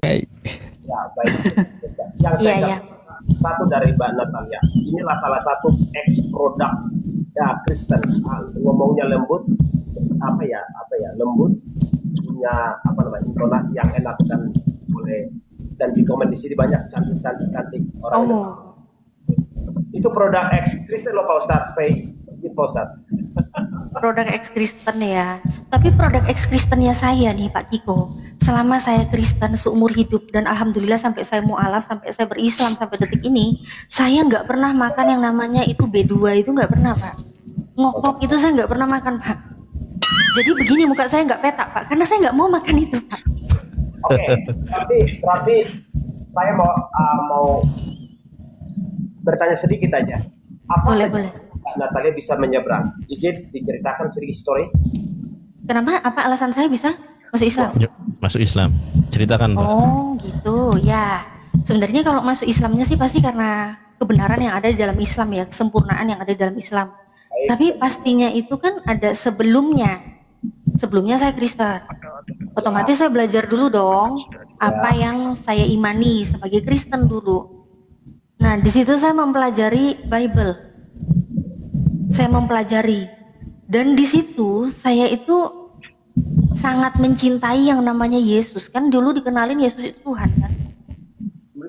baik. Ya, baik. Yang saya Iya. satu dari Mbak Natalia, inilah salah satu ex produk ya Kristen. Ngomongnya lembut, lembut, punya intonasi yang enak dan di komen di sini banyak cantik orang. Oh. Itu produk ex Kristen loh Pak Ustadz, Pak Ustadz. Produk ex Kristen ya. Tapi produk ex Kristennya saya nih Pak Kiko, selama saya Kristen seumur hidup dan alhamdulillah sampai saya mualaf, sampai saya berislam sampai detik ini, saya nggak pernah makan yang namanya itu B2 itu nggak pernah Pak. Ngokok itu saya nggak pernah makan Pak. Jadi begini muka saya nggak petak Pak, karena saya nggak mau makan itu Pak. Oke, berarti saya mau bertanya sedikit aja. Apa Boleh, saja boleh. Mbak Natalia bisa menyeberang? Izin diceritakan sedikit story. Kenapa? Apa alasan saya bisa masuk Islam? Yuk, masuk Islam. Ceritakan, Pak. Oh gitu ya. Sebenarnya kalau masuk Islamnya sih pasti karena kebenaran yang ada di dalam Islam ya, kesempurnaan yang ada di dalam Islam. Baik. Tapi pastinya itu kan ada sebelumnya. Sebelumnya saya Kristen. Otomatis saya belajar dulu dong apa yang saya imani sebagai Kristen dulu. Nah, di situ saya mempelajari Bible. Saya mempelajari dan di situ saya itu sangat mencintai yang namanya Yesus. Kan dulu dikenalin Yesus itu Tuhan kan.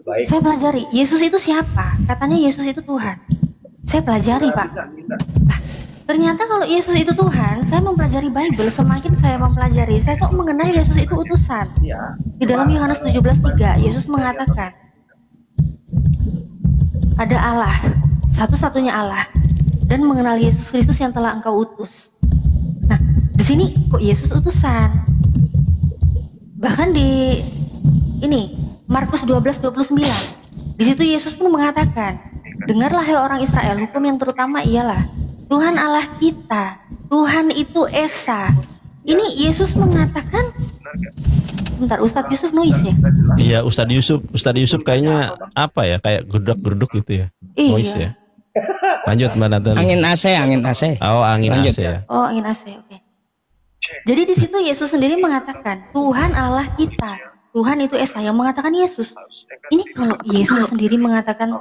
Baik. Saya pelajari Yesus itu siapa? Katanya Yesus itu Tuhan. Saya pelajari Pak. Nah, ternyata kalau Yesus itu Tuhan, saya mempelajari Bible. Semakin saya mempelajari, saya kok mengenal Yesus itu utusan. Di dalam Yohanes 17:3 Yesus mengatakan ada Allah, satu-satunya Allah, dan mengenal Yesus Kristus yang telah engkau utus. Nah, di sini kok Yesus utusan? Bahkan di ini Markus 12:29. Di situ Yesus pun mengatakan, "Dengarlah hai orang Israel, hukum yang terutama ialah Tuhan Allah kita, Tuhan itu Esa." Ini Yesus mengatakan, bentar, Ustadz Yusuf noise ya? Iya, Ustadz Yusuf kayaknya apa ya? Kayak geruduk gitu ya. Iya. Noise ya. Lanjut Mbak Natalia. Angin AC. Oh, angin Lanjut. AC ya. Oh, angin AC, oke. Jadi di situ Yesus sendiri mengatakan, Tuhan Allah kita, Tuhan itu Esa, yang mengatakan Yesus. Ini kalau Yesus sendiri mengatakan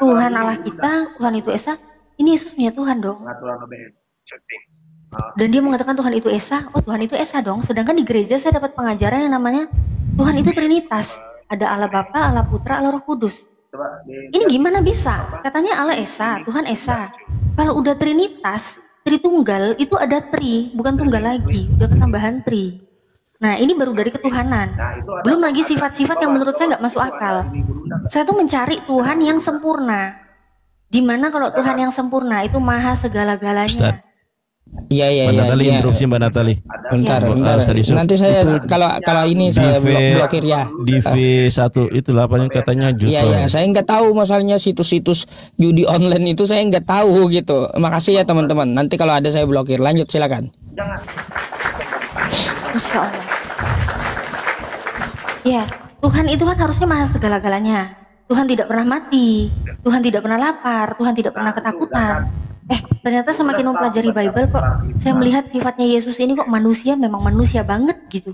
Tuhan Allah kita, Tuhan itu Esa, ini Yesus punya Tuhan dong. Dan dia mengatakan Tuhan itu Esa, oh Tuhan itu Esa dong. Sedangkan di gereja saya dapat pengajaran yang namanya Tuhan itu Trinitas. Ada Allah Bapa, Allah Putra, Allah Roh Kudus. Ini gimana bisa? Katanya Allah Esa, Tuhan Esa. Kalau udah Trinitas, Tritunggal, itu ada tri, bukan tunggal lagi, udah ketambahan tri. Nah ini baru dari ketuhanan. Belum lagi sifat-sifat yang menurut saya nggak masuk akal. Saya tuh mencari Tuhan yang sempurna. Dimana kalau Tuhan yang sempurna itu maha segala-galanya. Ustaz. Iya. Mbak Natalia, interupsi Mbak Natalia. Bentar. Ustadz Yusuf. Nanti saya kalau ini saya blokir ya. Di V1 itu lapangan katanya juta. Iya, saya nggak tahu masalahnya situs-situs judi online itu saya nggak tahu gitu. Makasih ya teman-teman. Nanti kalau ada saya blokir. Lanjut silakan. Masya Allah. Ya, Tuhan itu kan harusnya maha segala-galanya. Tuhan tidak pernah mati, Tuhan tidak pernah lapar, Tuhan tidak pernah ketakutan. Ternyata semakin mempelajari Bible kok saya melihat sifatnya Yesus ini kok manusia, memang manusia banget gitu.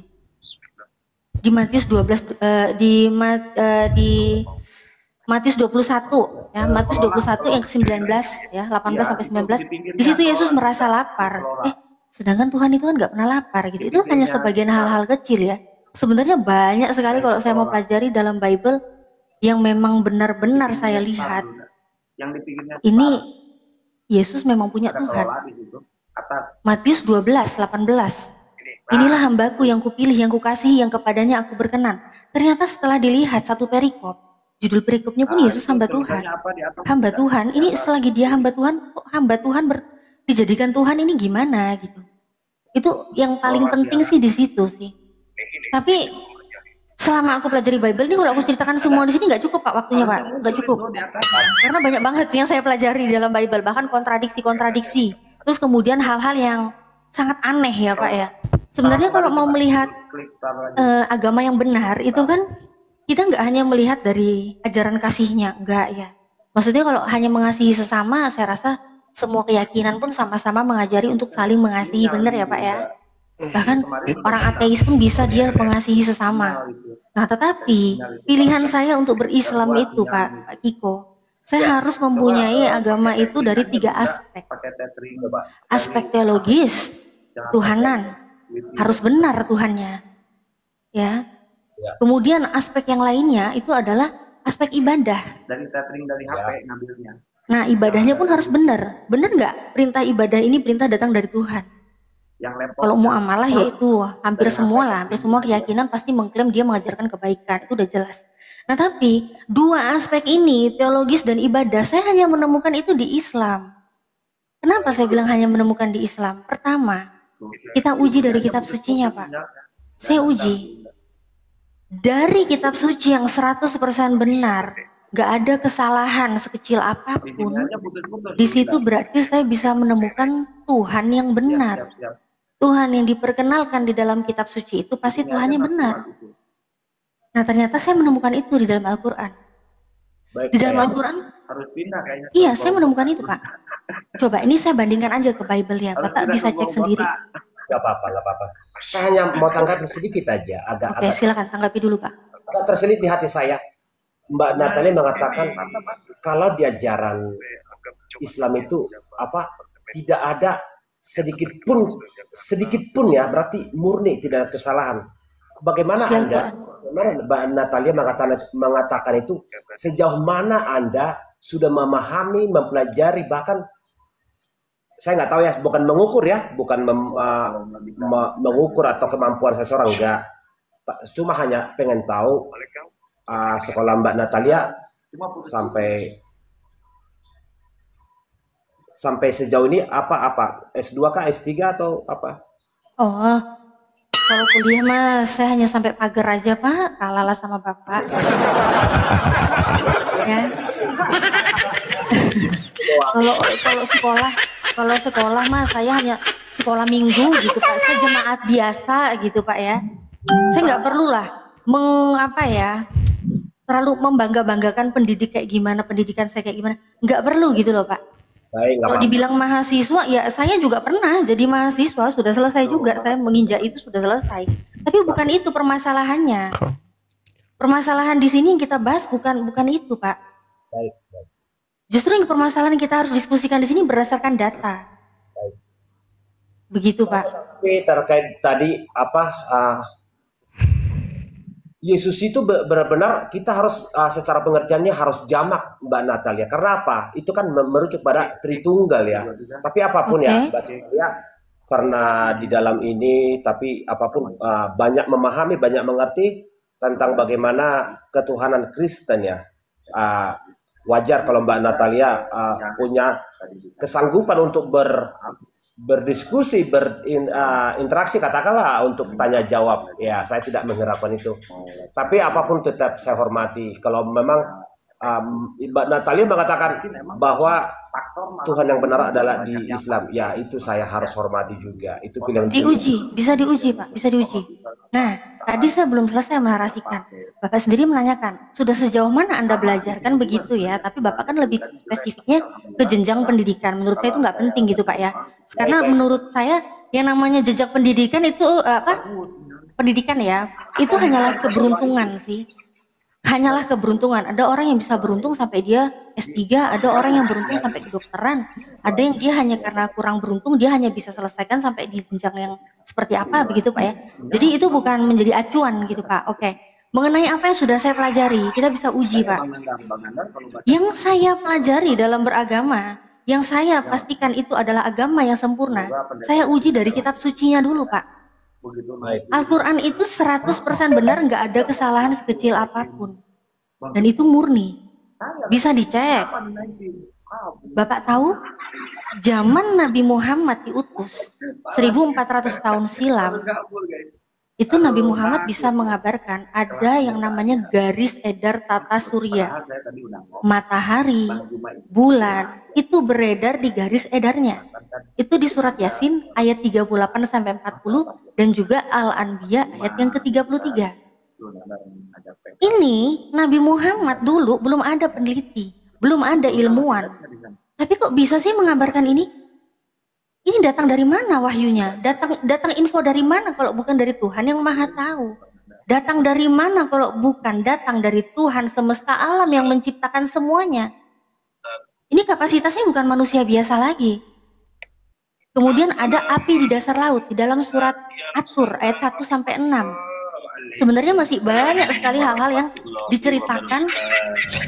Di Matius 12 di Matius 21 ya, Matius 21 yang ke-19 ya, 18 sampai 19. Di situ Yesus merasa lapar. Sedangkan Tuhan itu kan nggak pernah lapar gitu. Itu hanya sebagian hal-hal kecil ya. Sebenarnya banyak sekali kalau saya mau pelajari dalam Bible yang memang benar-benar saya lihat. Ini Yesus memang punya Tuhan. Matius 12:18. Inilah hambaku yang kupilih, yang kukasihi, yang kepadanya aku berkenan. Ternyata setelah dilihat satu perikop, judul perikopnya pun Yesus hamba Tuhan. Hamba Tuhan, ini selagi dia hamba Tuhan, kok hamba Tuhan dijadikan Tuhan ini gimana gitu. Itu yang paling penting sih di situ sih. Tapi selama aku pelajari Bible ini, kalau aku ceritakan semua di sini nggak cukup Pak waktunya Pak, nggak cukup. Karena banyak banget yang saya pelajari di dalam Bible, bahkan kontradiksi-kontradiksi. Terus kemudian hal-hal yang sangat aneh ya Pak ya. Sebenarnya kalau mau melihat agama yang benar itu kan kita nggak hanya melihat dari ajaran kasihnya, enggak ya. Maksudnya kalau hanya mengasihi sesama, saya rasa semua keyakinan pun sama-sama mengajari untuk saling mengasihi, benar ya Pak ya. Bahkan orang ateis pun bisa dia mengasihi sesama. Nah, tetapi pilihan saya untuk berislam itu, Pak Kiko, saya harus mempunyai agama itu dari 3 aspek. Aspek teologis, Tuhanan, harus benar Tuhannya, ya. Kemudian aspek yang lainnya itu adalah aspek ibadah. Dari tethering dari HP ngambilnya. Nah, ibadahnya pun harus benar. Benar nggak? Perintah ibadah ini perintah datang dari Tuhan. Kalau muamalah yaitu hampir semua keyakinan pasti mengklaim dia mengajarkan kebaikan, itu udah jelas. Nah, tapi 2 aspek ini, teologis dan ibadah, saya hanya menemukan itu di Islam. Kenapa saya bilang hanya menemukan di Islam? Pertama, kita uji dari kitab sucinya, Pak. Saya uji dari kitab suci yang 100% benar, gak ada kesalahan sekecil apapun. Di situ berarti saya bisa menemukan Tuhan yang benar. Tuhan yang diperkenalkan di dalam kitab suci itu pasti Tuhannya benar. Nah, ternyata saya menemukan itu di dalam Al-Quran. Di dalam Al-Quran, iya, saya menemukan itu, Pak. Coba ini saya bandingkan aja ke Bible ya, Bapak bisa cek sendiri. Gak apa-apa. Saya hanya mau tanggapi sedikit aja. Oke, silakan tanggapi dulu, Pak. Agak terselip di hati saya. Mbak Natalia mengatakan kalau di ajaran Islam itu tidak ada sedikit pun ya, berarti murni tidak ada kesalahan. Bagaimana Mbak Natalia mengatakan itu, sejauh mana Anda sudah memahami, mempelajari, bahkan saya nggak tahu ya, bukan mengukur ya, bukan mengukur atau kemampuan seseorang, enggak. Cuma hanya pengen tahu sekolah Mbak Natalia sampai sejauh ini apa S2 kah, S3 atau apa? Oh, kalau kuliah mas saya hanya sampai pagar aja, Pak, kalah sama Bapak. Ya. Kalau sekolah mas saya hanya sekolah minggu gitu, Pak. Saya jemaat biasa gitu, Pak ya. Saya nggak perlulah terlalu membanggakan pendidik kayak gimana, pendidikan saya kayak gimana. Nggak perlu gitu loh, Pak. Baik, kalau dibilang mahasiswa, ya saya juga pernah jadi mahasiswa, sudah selesai juga, saya menginjak itu sudah selesai. Tapi bukan itu permasalahannya. Permasalahan di sini yang kita bahas bukan itu, Pak. Baik. Justru yang permasalahan yang kita harus diskusikan di sini berdasarkan data. Baik. Begitu, Pak. Tapi terkait tadi Yesus itu benar-benar kita harus secara pengertiannya harus jamak, Mbak Natalia. Karena apa? Itu kan merujuk pada Tritunggal ya. Tapi apapun ya, Mbak Natalia pernah di dalam ini, tapi apapun banyak memahami, banyak mengerti tentang bagaimana ketuhanan Kristen ya. Wajar kalau Mbak Natalia punya kesanggupan untuk berdiskusi, berinteraksi, katakanlah untuk tanya jawab. Ya, saya tidak mengharapkan itu. Tapi apapun tetap saya hormati. Kalau memang Mbak Natalia mengatakan bahwa Tuhan yang benar adalah di Islam, ya itu saya harus hormati juga. Itu pilihan. Diuji, bisa diuji, Pak, bisa diuji. Nah, tadi saya belum selesai menarasikan. Bapak sendiri menanyakan, sudah sejauh mana Anda belajar? Kan begitu ya, tapi Bapak kan lebih spesifiknya ke jenjang pendidikan. Menurut saya itu nggak penting gitu, Pak ya. Karena menurut saya yang namanya jejak pendidikan itu pendidikan ya, itu hanyalah keberuntungan sih. Hanyalah keberuntungan. Ada orang yang bisa beruntung sampai dia S3, ada orang yang beruntung sampai kedokteran, ada yang dia hanya karena kurang beruntung dia hanya bisa selesaikan sampai di jenjang yang seperti apa, begitu Pak ya. Jadi itu bukan menjadi acuan gitu, Pak. Oke. Mengenai apa yang sudah saya pelajari, kita bisa uji, Pak. Yang saya pelajari dalam beragama, yang saya pastikan itu adalah agama yang sempurna, saya uji dari kitab sucinya dulu, Pak. Al-Quran itu 100% benar, nggak ada kesalahan sekecil apapun. Dan itu murni. Bisa dicek. Bapak tahu, zaman Nabi Muhammad diutus 1400 tahun silam, itu Nabi Muhammad bisa mengabarkan ada yang namanya garis edar tata surya. Matahari, bulan, itu beredar di garis edarnya. Itu di surat Yasin ayat 38-40 dan juga Al-Anbiya ayat yang ke-33. Ini Nabi Muhammad dulu belum ada peneliti, belum ada ilmuwan. Tapi kok bisa sih mengabarkan ini? Ini datang dari mana wahyunya? Datang info dari mana kalau bukan dari Tuhan yang Maha Tahu? Datang dari mana kalau bukan datang dari Tuhan semesta alam yang menciptakan semuanya? Ini kapasitasnya bukan manusia biasa lagi. Kemudian ada api di dasar laut di dalam surat At-Tur ayat 1 sampai 6. Sebenarnya masih banyak sekali hal-hal yang diceritakan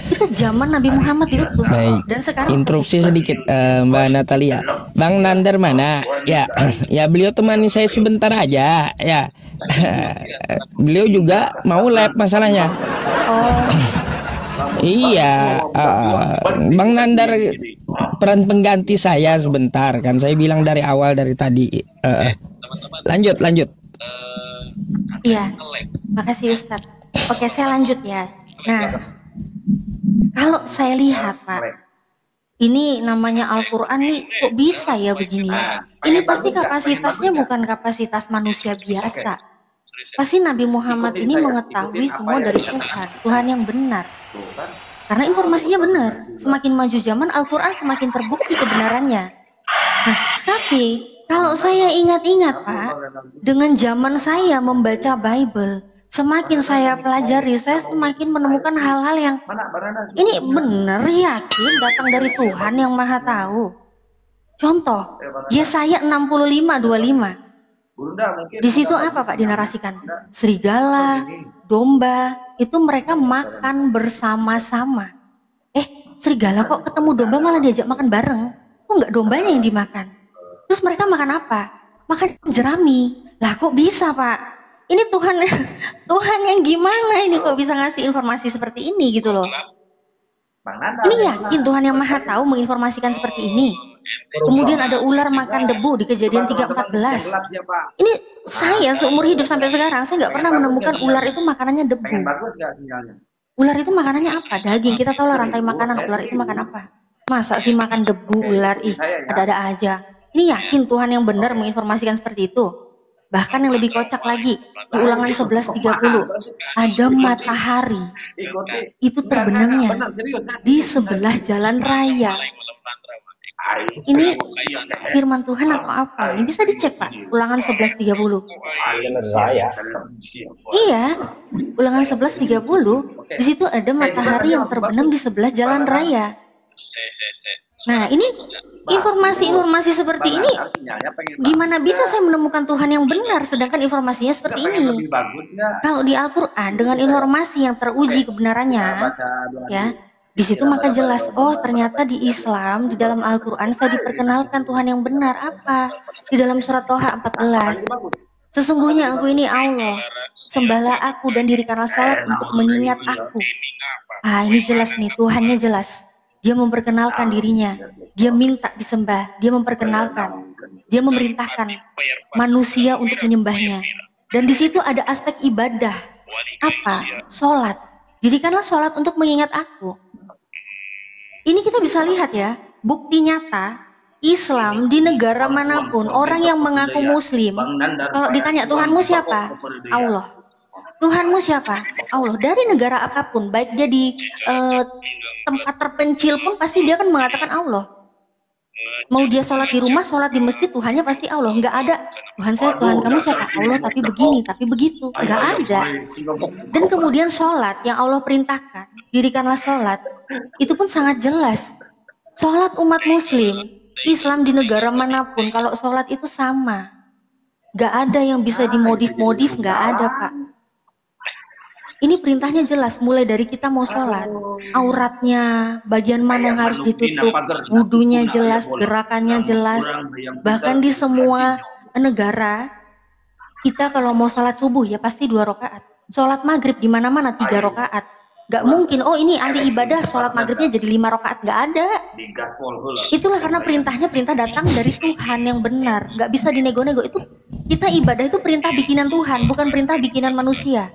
itu zaman Nabi Muhammad diutus. Baik. Dan sekarang Interupsi sedikit Mbak Natalia. Bang Nandar mana? Ya, ya beliau temani saya sebentar aja. Ya, beliau juga mau lab masalahnya. oh Iya, Bang Nandar peran pengganti saya sebentar kan. Saya bilang dari awal dari tadi. Lanjut. iya, makasih Ustadz. Oke, saya lanjut ya. Nah, kalau saya lihat Pak, ini namanya Al-Quran nih kok bisa ya begini ya? Ini pasti kapasitasnya bukan kapasitas manusia biasa. Pasti Nabi Muhammad ini mengetahui semua dari Tuhan yang benar. Karena informasinya benar. Semakin maju zaman, Al-Quran semakin terbukti kebenarannya. Nah, tapi kalau saya ingat-ingat Pak, dengan zaman saya membaca Bible, semakin saya pelajari, saya semakin menemukan hal-hal yang ini benar yakin datang dari Tuhan yang Maha Tahu. Contoh, Yesaya 65:25. Di situ apa Pak dinarasikan? Serigala, domba, itu mereka makan bersama-sama. Serigala kok ketemu domba malah diajak makan bareng? Kok nggak dombanya yang dimakan? Terus mereka makan apa? Makan jerami. Lah kok bisa Pak? Ini Tuhan yang gimana ini kok bisa ngasih informasi seperti ini gitu loh. Ini yakin Tuhan yang Maha Tahu menginformasikan seperti ini. Kemudian ada ular makan debu di Kejadian 3:14. Ini saya seumur hidup sampai sekarang saya nggak pernah menemukan ular itu makanannya debu. Ular itu makanannya apa? Daging. Kita tahu lah rantai makanan. Ular itu makan apa? Masa sih makan debu ular? Ih, ada-ada aja. Ini yakin Tuhan yang benar menginformasikan seperti itu. Bahkan yang lebih kocak lagi, di Ulangan 11:30 ada matahari. Itu terbenamnya di sebelah jalan raya. Ini firman Tuhan atau apa? Ini bisa dicek Pak, Ulangan 11:30. Iya, Ulangan 11:30. Di situ ada matahari yang terbenam di sebelah jalan raya. Nah, ini informasi-informasi seperti ini gimana bisa saya menemukan Tuhan yang benar sedangkan informasinya seperti ini? Kalau di Al-Quran dengan informasi yang teruji kebenarannya, ya, di situ maka jelas, oh ternyata di Islam, di dalam Al-Quran saya diperkenalkan Tuhan yang benar. Apa? Di dalam surat Toha 14. Sesungguhnya aku ini Allah, sembahlah aku dan dirikanlah sholat untuk mengingat aku. Ini jelas nih, Tuhannya jelas. Dia memperkenalkan dirinya, dia minta disembah, dia memperkenalkan, dia memerintahkan manusia untuk menyembahnya. Dan di situ ada aspek ibadah. Apa? Sholat. Dirikanlah sholat untuk mengingat aku. Ini kita bisa lihat ya, bukti nyata Islam di negara manapun, orang yang mengaku muslim, kalau ditanya Tuhanmu siapa? Allah. Tuhanmu siapa? Allah. Dari negara apapun, baik dia di tempat terpencil pun pasti dia akan mengatakan Allah. Mau dia sholat di rumah, sholat di masjid, Tuhannya pasti Allah. Nggak ada Tuhan saya, Tuhan kamu siapa? Allah tapi begini, tapi begitu. Nggak ada. Dan kemudian sholat yang Allah perintahkan, dirikanlah sholat, itu pun sangat jelas. Sholat umat muslim, Islam di negara manapun, kalau sholat itu sama. Nggak ada yang bisa dimodif-modif, nggak ada Pak. Ini perintahnya jelas, mulai dari kita mau sholat, auratnya, bagian mana yang harus ditutup, wudunya jelas, gerakannya jelas. Bahkan di semua negara, kita kalau mau sholat subuh ya pasti 2 rakaat. Sholat maghrib di mana-mana 3 rakaat. Gak mungkin, oh ini ahli ibadah, sholat maghribnya jadi 5 rakaat. Gak ada. Itulah karena perintahnya perintah datang dari Tuhan yang benar. Gak bisa dinego-nego. Itu kita ibadah itu perintah bikinan Tuhan, bukan perintah bikinan manusia.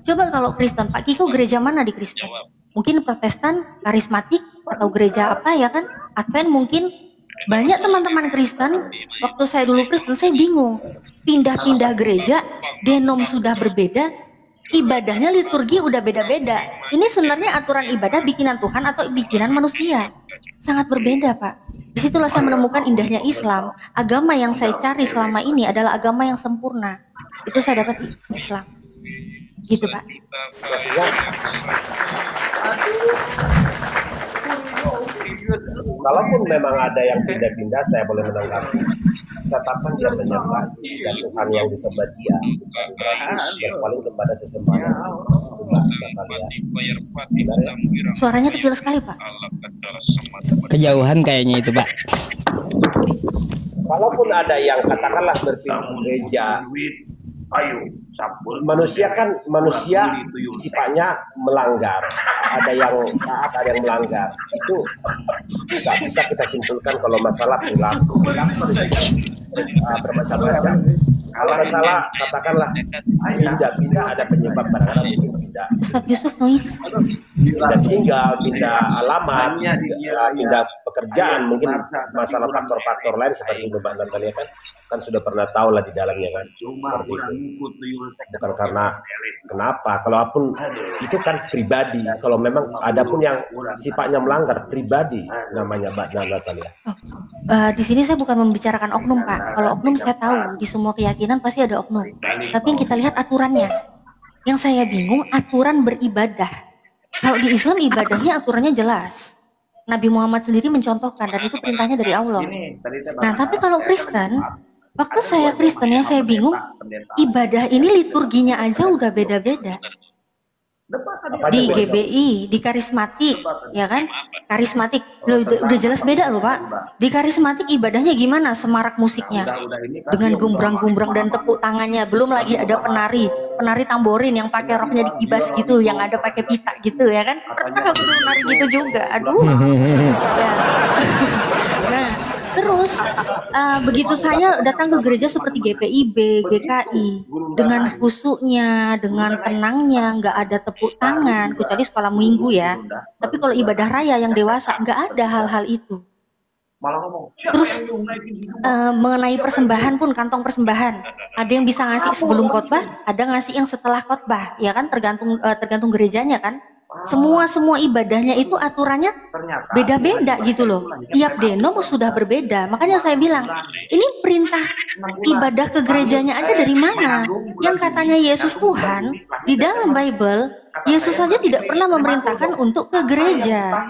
Coba kalau Kristen, Pak Kiko gereja mana di Kristen? Mungkin Protestan, karismatik, atau gereja apa ya kan? Advent mungkin. Banyak teman-teman Kristen, waktu saya dulu Kristen, saya bingung. Pindah-pindah gereja, denom sudah berbeda, ibadahnya liturgi udah beda-beda. Ini sebenarnya aturan ibadah bikinan Tuhan atau bikinan manusia? Sangat berbeda Pak. Disitulah saya menemukan indahnya Islam. Agama yang saya cari selama ini adalah agama yang sempurna. Itu saya dapat di Islam. Gitu, Pak. Kalaupun memang ada yang pindah-pindah, saya boleh menanggapi. Tetapan dia menyembah dan Tuhan yang disembah dia berpaling kepada sesembahan. Suaranya kecil sekali, Pak. Kejauhan kayaknya itu, Pak. Kalaupun ada yang katakanlah berpindah gereja, manusia sifatnya melanggar. Ada yang taat, ada yang melanggar. Itu nggak bisa kita simpulkan kalau masalah perilaku. Bermacam-macam. Kalau masalah katakanlah pindah-pindah, ada penyebab kadang-kadang mungkin tidak. Ustaz Yusuf noise. Pindah tinggal, pindah alamat, pindah pekerjaan, mungkin masalah faktor-faktor lain seperti itu Mbak Natalia kan sudah pernah tahu lah di dalamnya kan seperti itu. Bukan karena kenapa, kalaupun itu kan pribadi. Kalau memang ada pun yang sifatnya melanggar pribadi namanya Mbak Natalia. Di sini saya bukan membicarakan oknum, Pak. Kalau oknum saya tahu di semua keyakinan pasti ada oknum. Tapi yang kita lihat aturannya. Yang saya bingung aturan beribadah. Kalau di Islam ibadahnya aturannya jelas. Nabi Muhammad sendiri mencontohkan dan itu perintahnya dari Allah. Nah, tapi kalau Kristen, waktu saya Kristen yang saya bingung, ibadah ini liturginya aja udah beda-beda. Di GBI, di karismatik, ya kan? Karismatik, udah jelas beda loh Pak. Di karismatik ibadahnya gimana? Semarak musiknya, dengan gumbrang-gumbrang dan tepuk tangannya. Belum lagi ada penari tamborin yang pakai roknya dikibas gitu, yang ada pakai pita gitu, ya kan? Pernah aku menari gitu juga, aduh. Ya. Nah, terus begitu saya datang ke gereja seperti GPIB, GKI, dengan khusyuknya, dengan tenangnya, nggak ada tepuk tangan, kecuali sekolah minggu ya. Tapi kalau ibadah raya yang dewasa, nggak ada hal-hal itu. Terus mengenai persembahan pun, kantong persembahan, ada yang bisa ngasih sebelum khotbah, ada ngasih yang setelah khotbah, ya kan? Tergantung gerejanya kan. Semua ibadahnya itu aturannya beda-beda gitu loh. Tiap denom sudah berbeda. Makanya saya bilang, ini perintah ibadah ke gerejanya aja dari mana? Yang katanya Yesus Tuhan, di dalam Bible, Yesus saja tidak pernah memerintahkan untuk ke gereja.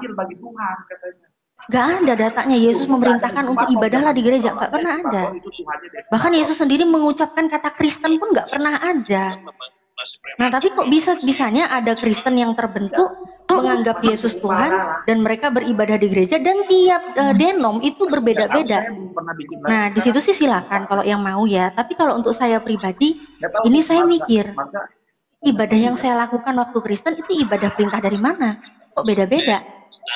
Gak ada datanya Yesus memerintahkan untuk ibadahlah di gereja. Gak pernah ada. Bahkan Yesus sendiri mengucapkan kata Kristen pun gak pernah ada. Nah, tapi kok bisanya ada Kristen yang terbentuk menganggap Yesus Tuhan dan mereka beribadah di gereja dan tiap denom itu berbeda-beda. Nah, di situ sih silakan kalau yang mau ya. Tapi kalau untuk saya pribadi, ini saya mikir, ibadah yang saya lakukan waktu Kristen itu ibadah perintah dari mana? Kok beda-beda?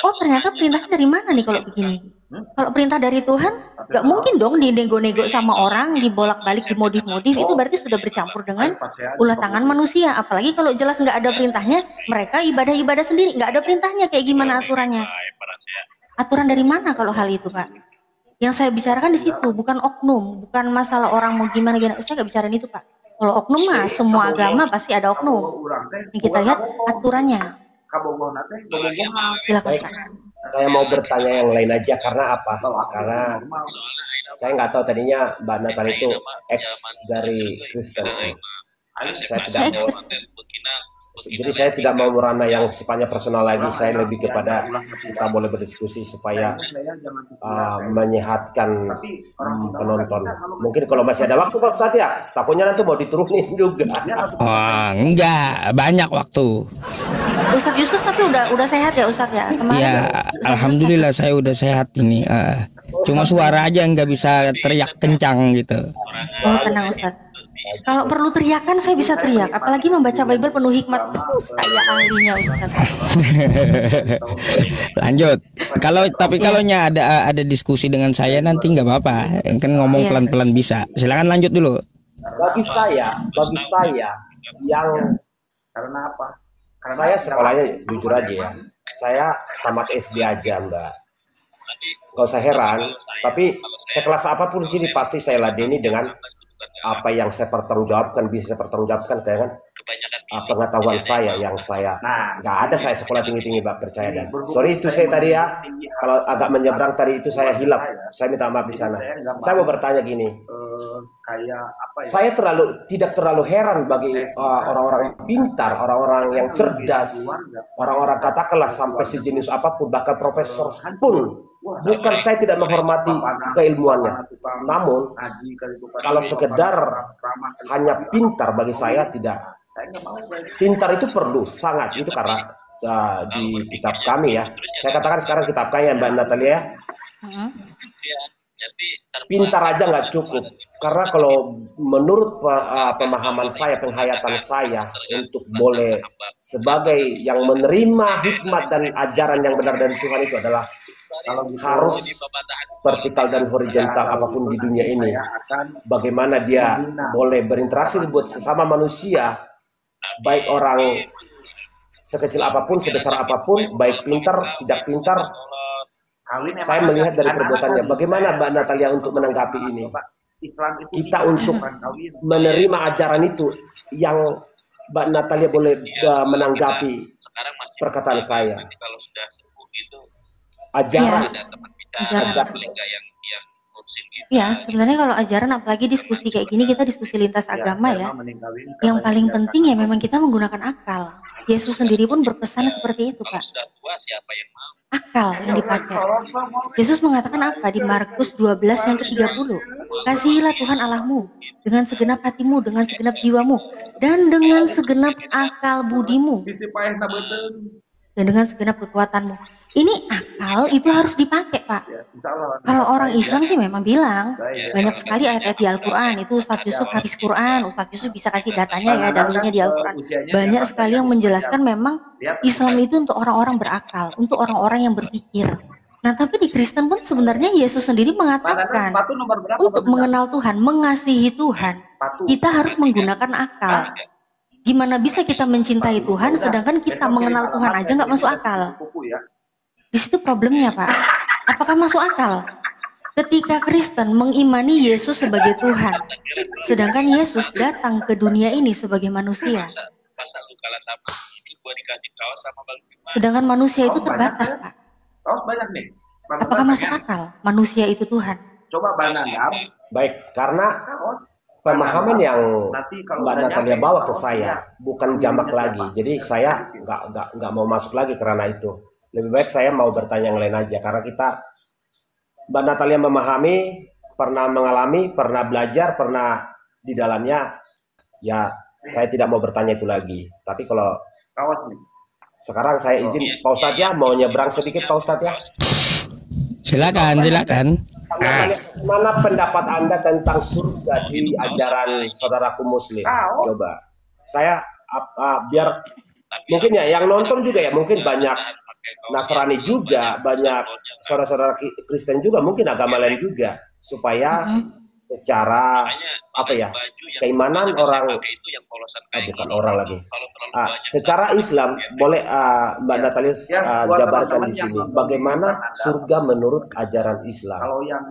Oh, ternyata perintahnya dari mana nih kalau begini? Kalau perintah dari Tuhan, gak mungkin dong dinego-nego sama orang, dibolak-balik, dimodif-modif, itu berarti sudah bercampur dengan ulah tangan manusia. Apalagi kalau jelas nggak ada perintahnya, mereka ibadah-ibadah sendiri, nggak ada perintahnya, kayak gimana aturannya? Aturan dari mana kalau hal itu, Pak? Yang saya bicarakan di situ, bukan oknum, bukan masalah orang mau gimana-gimana, saya nggak bicarain itu, Pak. Kalau oknum mah, semua agama pasti ada oknum. Yang kita lihat aturannya. Silakan, Pak. Saya mau bertanya yang lain aja karena apa? Karena saya nggak tahu tadinya Mbak Natal itu ex dari Kristen. Saya tidak mau merana yang sifatnya personal lagi. Saya lebih kepada kita boleh berdiskusi supaya menyehatkan penonton. Mungkin kalau masih ada waktu Pak Ustadz ya, takutnya nanti mau diturunin juga. Oh, enggak, banyak waktu. Ustadz Yusuf tapi udah sehat ya Ustadz ya? Kemarin ya, alhamdulillah saya udah sehat ini. Cuma suara aja nggak bisa teriak kencang gitu. Oh, tenang Ustadz. Kalau perlu teriakan saya bisa teriak, apalagi membaca Bible penuh hikmat. Saya ahlinya Ustadz. Lanjut. Tapi kalau ada diskusi dengan saya nanti nggak apa-apa. Kan ngomong pelan-pelan bisa. Silakan lanjut dulu. Bagi saya yang karena apa? Saya sekolahnya jujur aja ya. Saya tamat SD aja Mbak. Gak usah heran. Tapi sekelas apapun sini pasti saya ladeni dengan apa yang saya pertanggungjawabkan bisa saya pertanggungjawabkan kan pengetahuan saya yang saya nggak ada saya sekolah tinggi-tinggi Pak, percaya dan sorry itu saya tadi ya kalau agak menyeberang tadi itu saya hilap, saya minta maaf di sana. Saya mau bertanya gini, saya tidak terlalu heran bagi orang-orang pintar, orang-orang yang cerdas, orang-orang katakanlah sampai sejenis apapun, bahkan profesor pun. Bukan saya tidak menghormati keilmuannya, namun kalau sekedar hanya pintar bagi saya tidak. Pintar itu perlu sangat, itu karena di kitab kami ya. Saya katakan sekarang kitab kami ya Mbak Natalia. Pintar aja nggak cukup, karena kalau menurut pemahaman saya, penghayatan saya untuk boleh sebagai yang menerima hikmat dan ajaran yang benar dari Tuhan itu adalah harus vertikal dan horizontal apapun di dunia ini. Bagaimana dia boleh berinteraksi buat sesama manusia, baik orang sekecil apapun, sebesar apapun, baik pintar, tidak pintar. Saya melihat dari perbuatannya. Bagaimana Mbak Natalia untuk menanggapi ini? Kita untuk menerima ajaran itu, yang Mbak Natalia boleh menanggapi perkataan saya. Ajaran. Ya, sebenarnya kalau ajaran apalagi diskusi kayak gini, kita diskusi lintas agama ya. Yang paling penting ya memang kita menggunakan akal. Yesus sendiri pun berpesan seperti itu, Pak. Akal yang dipakai. Yesus mengatakan apa di Markus 12 yang ke-30? Kasihilah Tuhan Allahmu dengan segenap hatimu, dengan segenap jiwamu, dan dengan segenap akal budimu, dan dengan segenap kekuatanmu. Ini akal itu harus dipakai, Pak. Kalau orang Islam sih memang bilang banyak sekali ayat-ayat di Al-Quran. Itu Ustadz Yusuf habis Quran, Ustadz Yusuf bisa kasih datanya ya, dalilnya di Al-Quran. Banyak sekali yang menjelaskan memang Islam itu untuk orang-orang berakal, untuk orang-orang yang berpikir. Nah, tapi di Kristen pun sebenarnya Yesus sendiri mengatakan untuk mengenal Tuhan, mengasihi Tuhan, kita harus menggunakan akal. Gimana bisa kita mencintai Tuhan sedangkan kita mengenal Tuhan aja nggak masuk akal? Di situ problemnya, Pak. Apakah masuk akal ketika Kristen mengimani Yesus sebagai Tuhan, sedangkan Yesus datang ke dunia ini sebagai manusia? Sedangkan manusia itu terbatas, Pak. Apakah masuk akal manusia itu Tuhan? Baik, karena pemahaman yang Mbak Natalia bawa ke saya bukan jamak lagi, jadi saya nggak mau masuk lagi karena itu. Lebih baik saya mau bertanya yang lain aja, karena Mbak Natalia memahami, pernah mengalami, pernah belajar, pernah di dalamnya. Ya, saya tidak mau bertanya itu lagi. Tapi kalau sekarang saya izin Pak Ustadz ya, mau nyebrang sedikit Pak Ustadz ya. Silakan. Mana pendapat Anda tentang surga di ajaran saudaraku Muslim? Coba, saya biar mungkin ya yang nonton juga ya, mungkin banyak Nasrani juga, banyak saudara-saudara Kristen juga, mungkin agama lain juga, supaya secara keimanan orang, bukan orang lagi, secara Islam boleh Mbak Natalia jabarkan di sini bagaimana surga menurut ajaran Islam. Kalau yang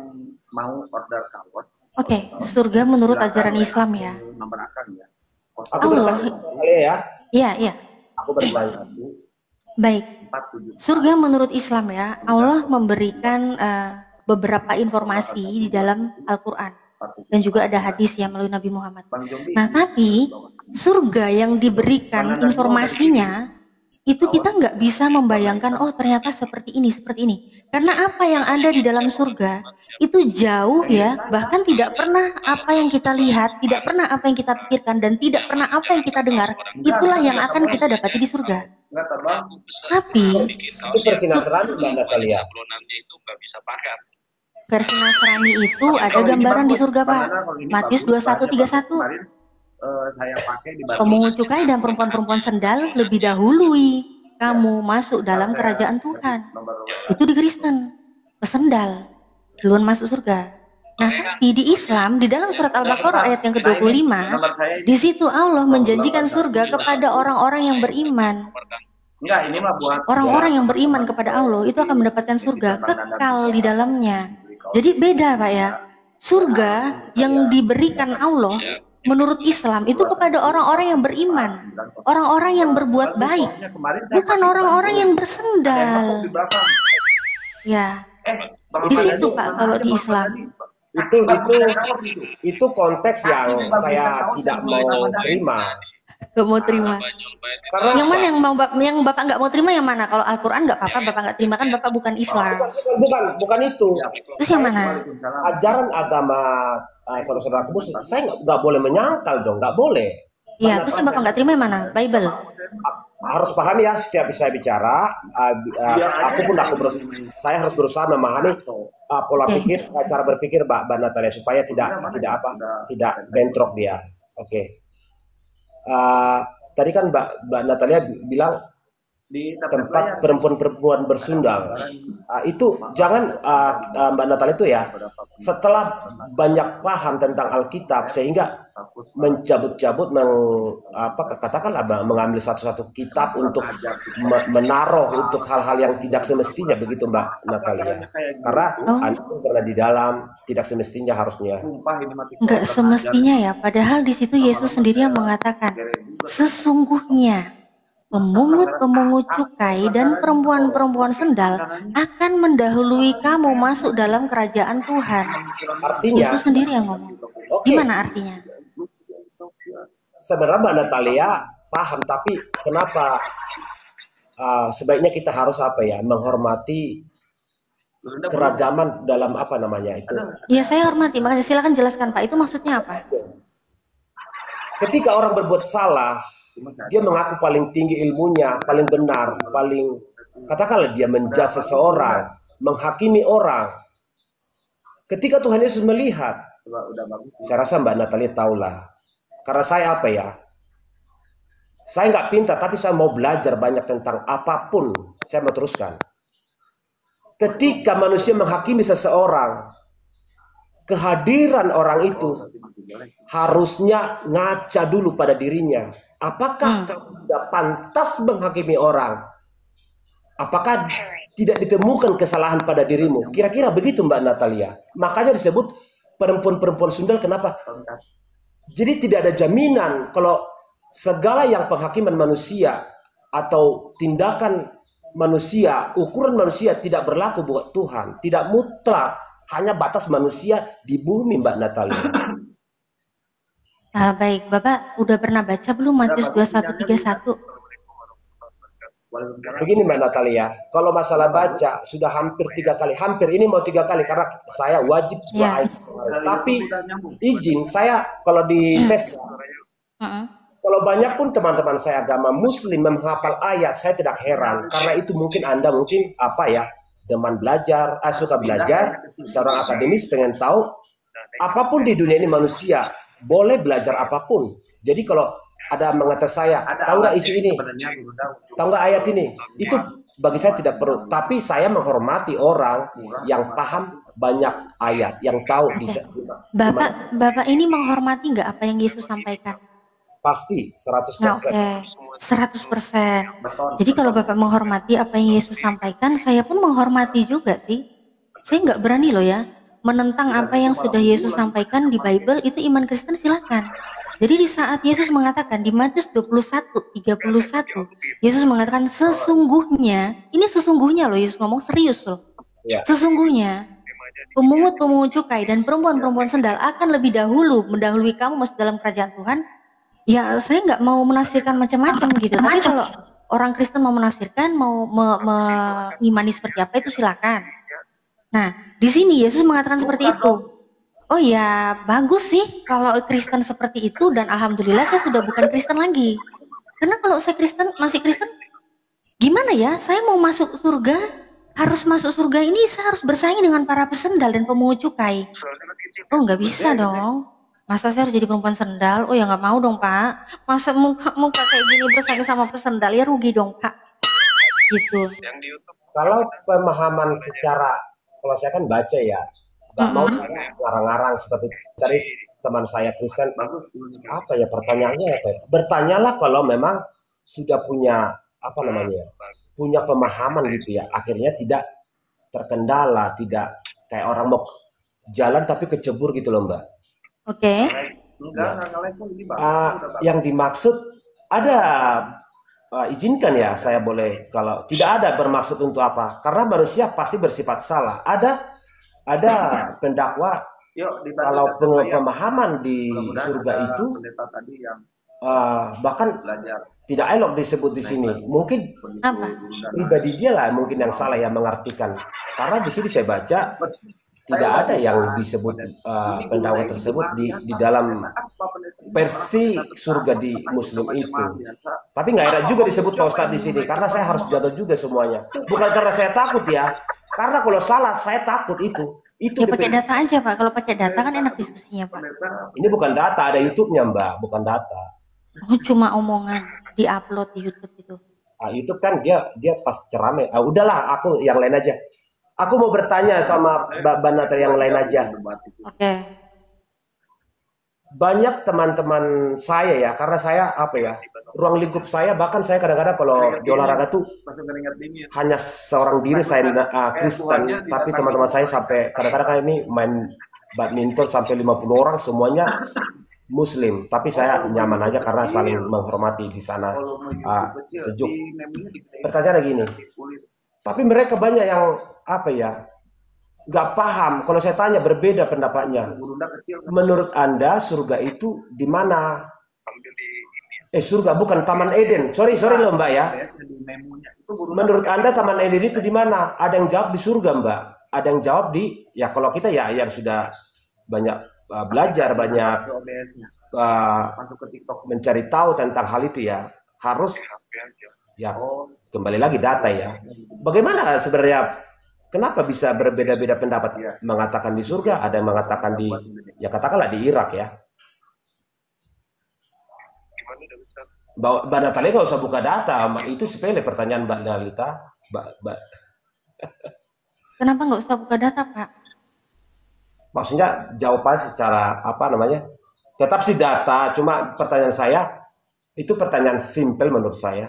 mau order kaos, Oke, surga menurut ajaran Islam ya. Aku bertanya ya. Iya. Aku bertanya. Baik, surga menurut Islam ya, Allah memberikan beberapa informasi di dalam Al-Quran dan juga ada hadis ya melalui Nabi Muhammad. Nah, tapi surga yang diberikan informasinya itu kita nggak bisa membayangkan, oh ternyata seperti ini, karena apa yang ada di dalam surga itu jauh ya, bahkan tidak pernah apa yang kita lihat, tidak pernah apa yang kita pikirkan, dan tidak pernah apa yang kita dengar, itulah yang akan kita dapati di surga. Tapi itu versi Nasrani Mbak Natalia. Versi Nasrani itu ada gambaran di surga, Pak. Matius 21:31. Pemungut cukai dan perempuan-perempuan sendal lebih dahului kamu masuk dalam kerajaan Tuhan. Itu di Kristen, pesendal duluan masuk surga. Nah, tapi di Islam, di dalam surat Al-Baqarah ayat yang ke-25, di situ Allah menjanjikan surga kepada orang-orang yang beriman. Orang-orang yang beriman kepada Allah itu akan mendapatkan surga kekal di dalamnya. Jadi beda, Pak ya. surga yang diberikan Allah menurut Islam itu kepada orang-orang yang beriman, orang-orang yang berbuat baik, bukan orang-orang yang bersendal. Ya, di situ Pak kalau di Islam. Itu konteks yang saya tidak mau terima. Gak mau terima. Karena Yang mana yang Bapak nggak mau terima yang mana? Kalau Al-Quran nggak apa-apa, Bapak nggak terima kan Bapak bukan Islam. bukan itu. Terus yang mana? Ajaran agama saudara-saudaraku Muslim, saya nggak boleh menyangkal dong, nggak boleh. Iya, terus yang Bapak nggak terima yang mana? Bible. Harus paham ya, setiap saya bicara, saya harus berusaha memahami pola pikir, cara berpikir Mbak Natalia supaya tidak bentrok dia. Oke. Tadi kan Mbak Natalia bilang tempat perempuan-perempuan bersundal. Itu jangan Mbak Natalia itu ya, setelah banyak paham tentang Alkitab sehingga mencabut-cabut katakanlah mengambil satu-satu kitab untuk menaruh untuk hal-hal yang tidak semestinya, begitu Mbak Natalia. Karena Anda pernah di dalam, tidak semestinya harusnya. Enggak semestinya ya, padahal di situ Yesus sendiri yang mengatakan, sesungguhnya pemungut-pemungut cukai dan perempuan-perempuan sendal akan mendahului kamu masuk dalam kerajaan Tuhan. Artinya, Yesus sendiri yang ngomong. Gimana artinya? Sebenarnya Mbak Natalia paham, tapi kenapa sebaiknya kita harus menghormati keragaman dalam itu? Ya saya hormati, makanya silakan jelaskan Pak, itu maksudnya apa? Ketika orang berbuat salah, dia mengaku paling tinggi ilmunya, paling benar, katakanlah dia menjudge seseorang, menghakimi orang. Ketika Tuhan Yesus melihat, saya rasa Mbak Natalia tahulah. Karena saya saya nggak pintar, tapi saya mau belajar banyak tentang apapun. Saya mau teruskan. Ketika manusia menghakimi seseorang, kehadiran orang itu harusnya ngaca dulu pada dirinya. Apakah kamu tidak pantas menghakimi orang? Apakah tidak ditemukan kesalahan pada dirimu? Kira-kira begitu Mbak Natalia. Makanya disebut perempuan-perempuan sundal. Kenapa? Jadi tidak ada jaminan kalau segala yang penghakiman manusia atau tindakan manusia, ukuran manusia tidak berlaku buat Tuhan. Tidak mutlak, hanya batas manusia di bumi Mbak Natalia. Baik, Bapak udah pernah baca belum Matius 21:31? Begini Mbak Natalia, kalau masalah baca sudah hampir 3 kali, ini mau 3 kali karena saya wajib ayat. Tapi izin saya kalau di tes, kalau banyak pun teman-teman saya agama Muslim menghafal ayat, saya tidak heran karena itu mungkin Anda teman belajar, suka belajar, seorang akademis pengen tahu apapun di dunia ini manusia boleh belajar apapun. Jadi kalau ada mengatakan saya, tahu nggak isu ini? Tahu nggak ayat ini? Itu bagi saya tidak perlu. Tapi saya menghormati orang yang paham banyak ayat, yang tahu bisa. Bapak ini menghormati nggak apa yang Yesus sampaikan? Pasti 100%. Nah, oke. 100%. Jadi kalau Bapak menghormati apa yang Yesus sampaikan, saya pun menghormati juga sih. Saya nggak berani loh ya menentang apa yang sudah Yesus sampaikan di Bible. Itu iman Kristen silakan. Jadi di saat Yesus mengatakan di Matius 21:31, Yesus mengatakan sesungguhnya, ini sesungguhnya loh, Yesus ngomong serius loh. Ya. Sesungguhnya pemungut-pemungut cukai dan perempuan-perempuan sendal akan lebih dahulu mendahului kamu masuk dalam kerajaan Tuhan. Ya saya nggak mau menafsirkan macam-macam gitu. Tapi kalau orang Kristen mau menafsirkan, mau mengimani seperti apa itu silakan. Nah di sini Yesus mengatakan seperti itu. Oh ya, bagus sih kalau Kristen seperti itu, dan alhamdulillah saya sudah bukan Kristen lagi. Karena kalau saya masih Kristen, gimana ya? Saya mau masuk surga, harus masuk surga ini saya harus bersaing dengan para pesendal dan pemungut cukai. Oh nggak bisa dong. Masa saya harus jadi perempuan sendal? Oh ya nggak mau dong Pak. Masa muka kayak gini bersaing sama pesendal, ya rugi dong Pak. Gitu. Kalau pemahaman kalau saya kan baca ya. Gak mau ngarang-ngarang seperti dari teman saya Kristen. Pertanyaannya bertanyalah kalau memang sudah punya pemahaman gitu ya, akhirnya tidak terkendala, tidak kayak orang mau jalan tapi kecebur gitu loh Mbak. Oke. Enggak ngelek pun ini Bang. Yang dimaksud ada izinkan ya saya boleh, kalau tidak ada bermaksud untuk apa, karena manusia pasti bersifat salah. Ada pendakwa Yuk, kalau pemahaman di surga itu tadi yang bahkan belajar tidak elok disebut di sini. Mungkin Apa? pribadi dia lah mungkin yang salah yang mengartikan, karena di sini saya baca tidak ada yang disebut pendakwa tersebut di dalam versi surga di Muslim itu. Tapi nggak ada juga disebut Pak Ustadz di sini, karena saya harus jatuh juga semuanya. Bukan karena saya takut ya, karena kalau salah saya takut itu. Ya pakai data aja Pak. Kalau pakai data kan enak diskusinya Pak. Ini bukan data, ada YouTube-nya Mbak, bukan data. Oh cuma omongan diupload di YouTube itu. YouTube kan dia pas ceramah. Udahlah, aku yang lain aja. Aku mau bertanya sama Mbak Natalia yang lain aja. Oke. Banyak teman-teman saya ya, karena saya ruang lingkup saya, bahkan saya kadang-kadang kalau di olahraga tuh hanya seorang diri saya Kristen, tapi teman-teman saya sampai kadang-kadang kami main badminton sampai 50 orang semuanya Muslim, tapi saya nyaman aja karena saling menghormati di sana, sejuk. Pertanyaan gini, tapi mereka banyak yang nggak paham. Kalau saya tanya berbeda pendapatnya. Menurut Anda surga itu di mana? Surga bukan Taman Eden. Sorry loh Mbak ya. Menurut Anda Taman Eden itu di mana? Ada yang jawab di surga Mbak. Ada yang jawab di, ya kalau kita ya yang sudah banyak belajar, banyak mencari tahu tentang hal itu ya, harus ya kembali lagi data ya. Bagaimana sebenarnya? Kenapa bisa berbeda-beda pendapat? Mengatakan di surga, ada yang mengatakan di, ya katakanlah di Irak ya. Mbak Natalia nggak usah buka data, itu sepele pertanyaan Mbak Nalita. Kenapa nggak usah buka data Pak? Maksudnya jawaban secara tetap sih data, cuma pertanyaan saya itu pertanyaan simpel menurut saya.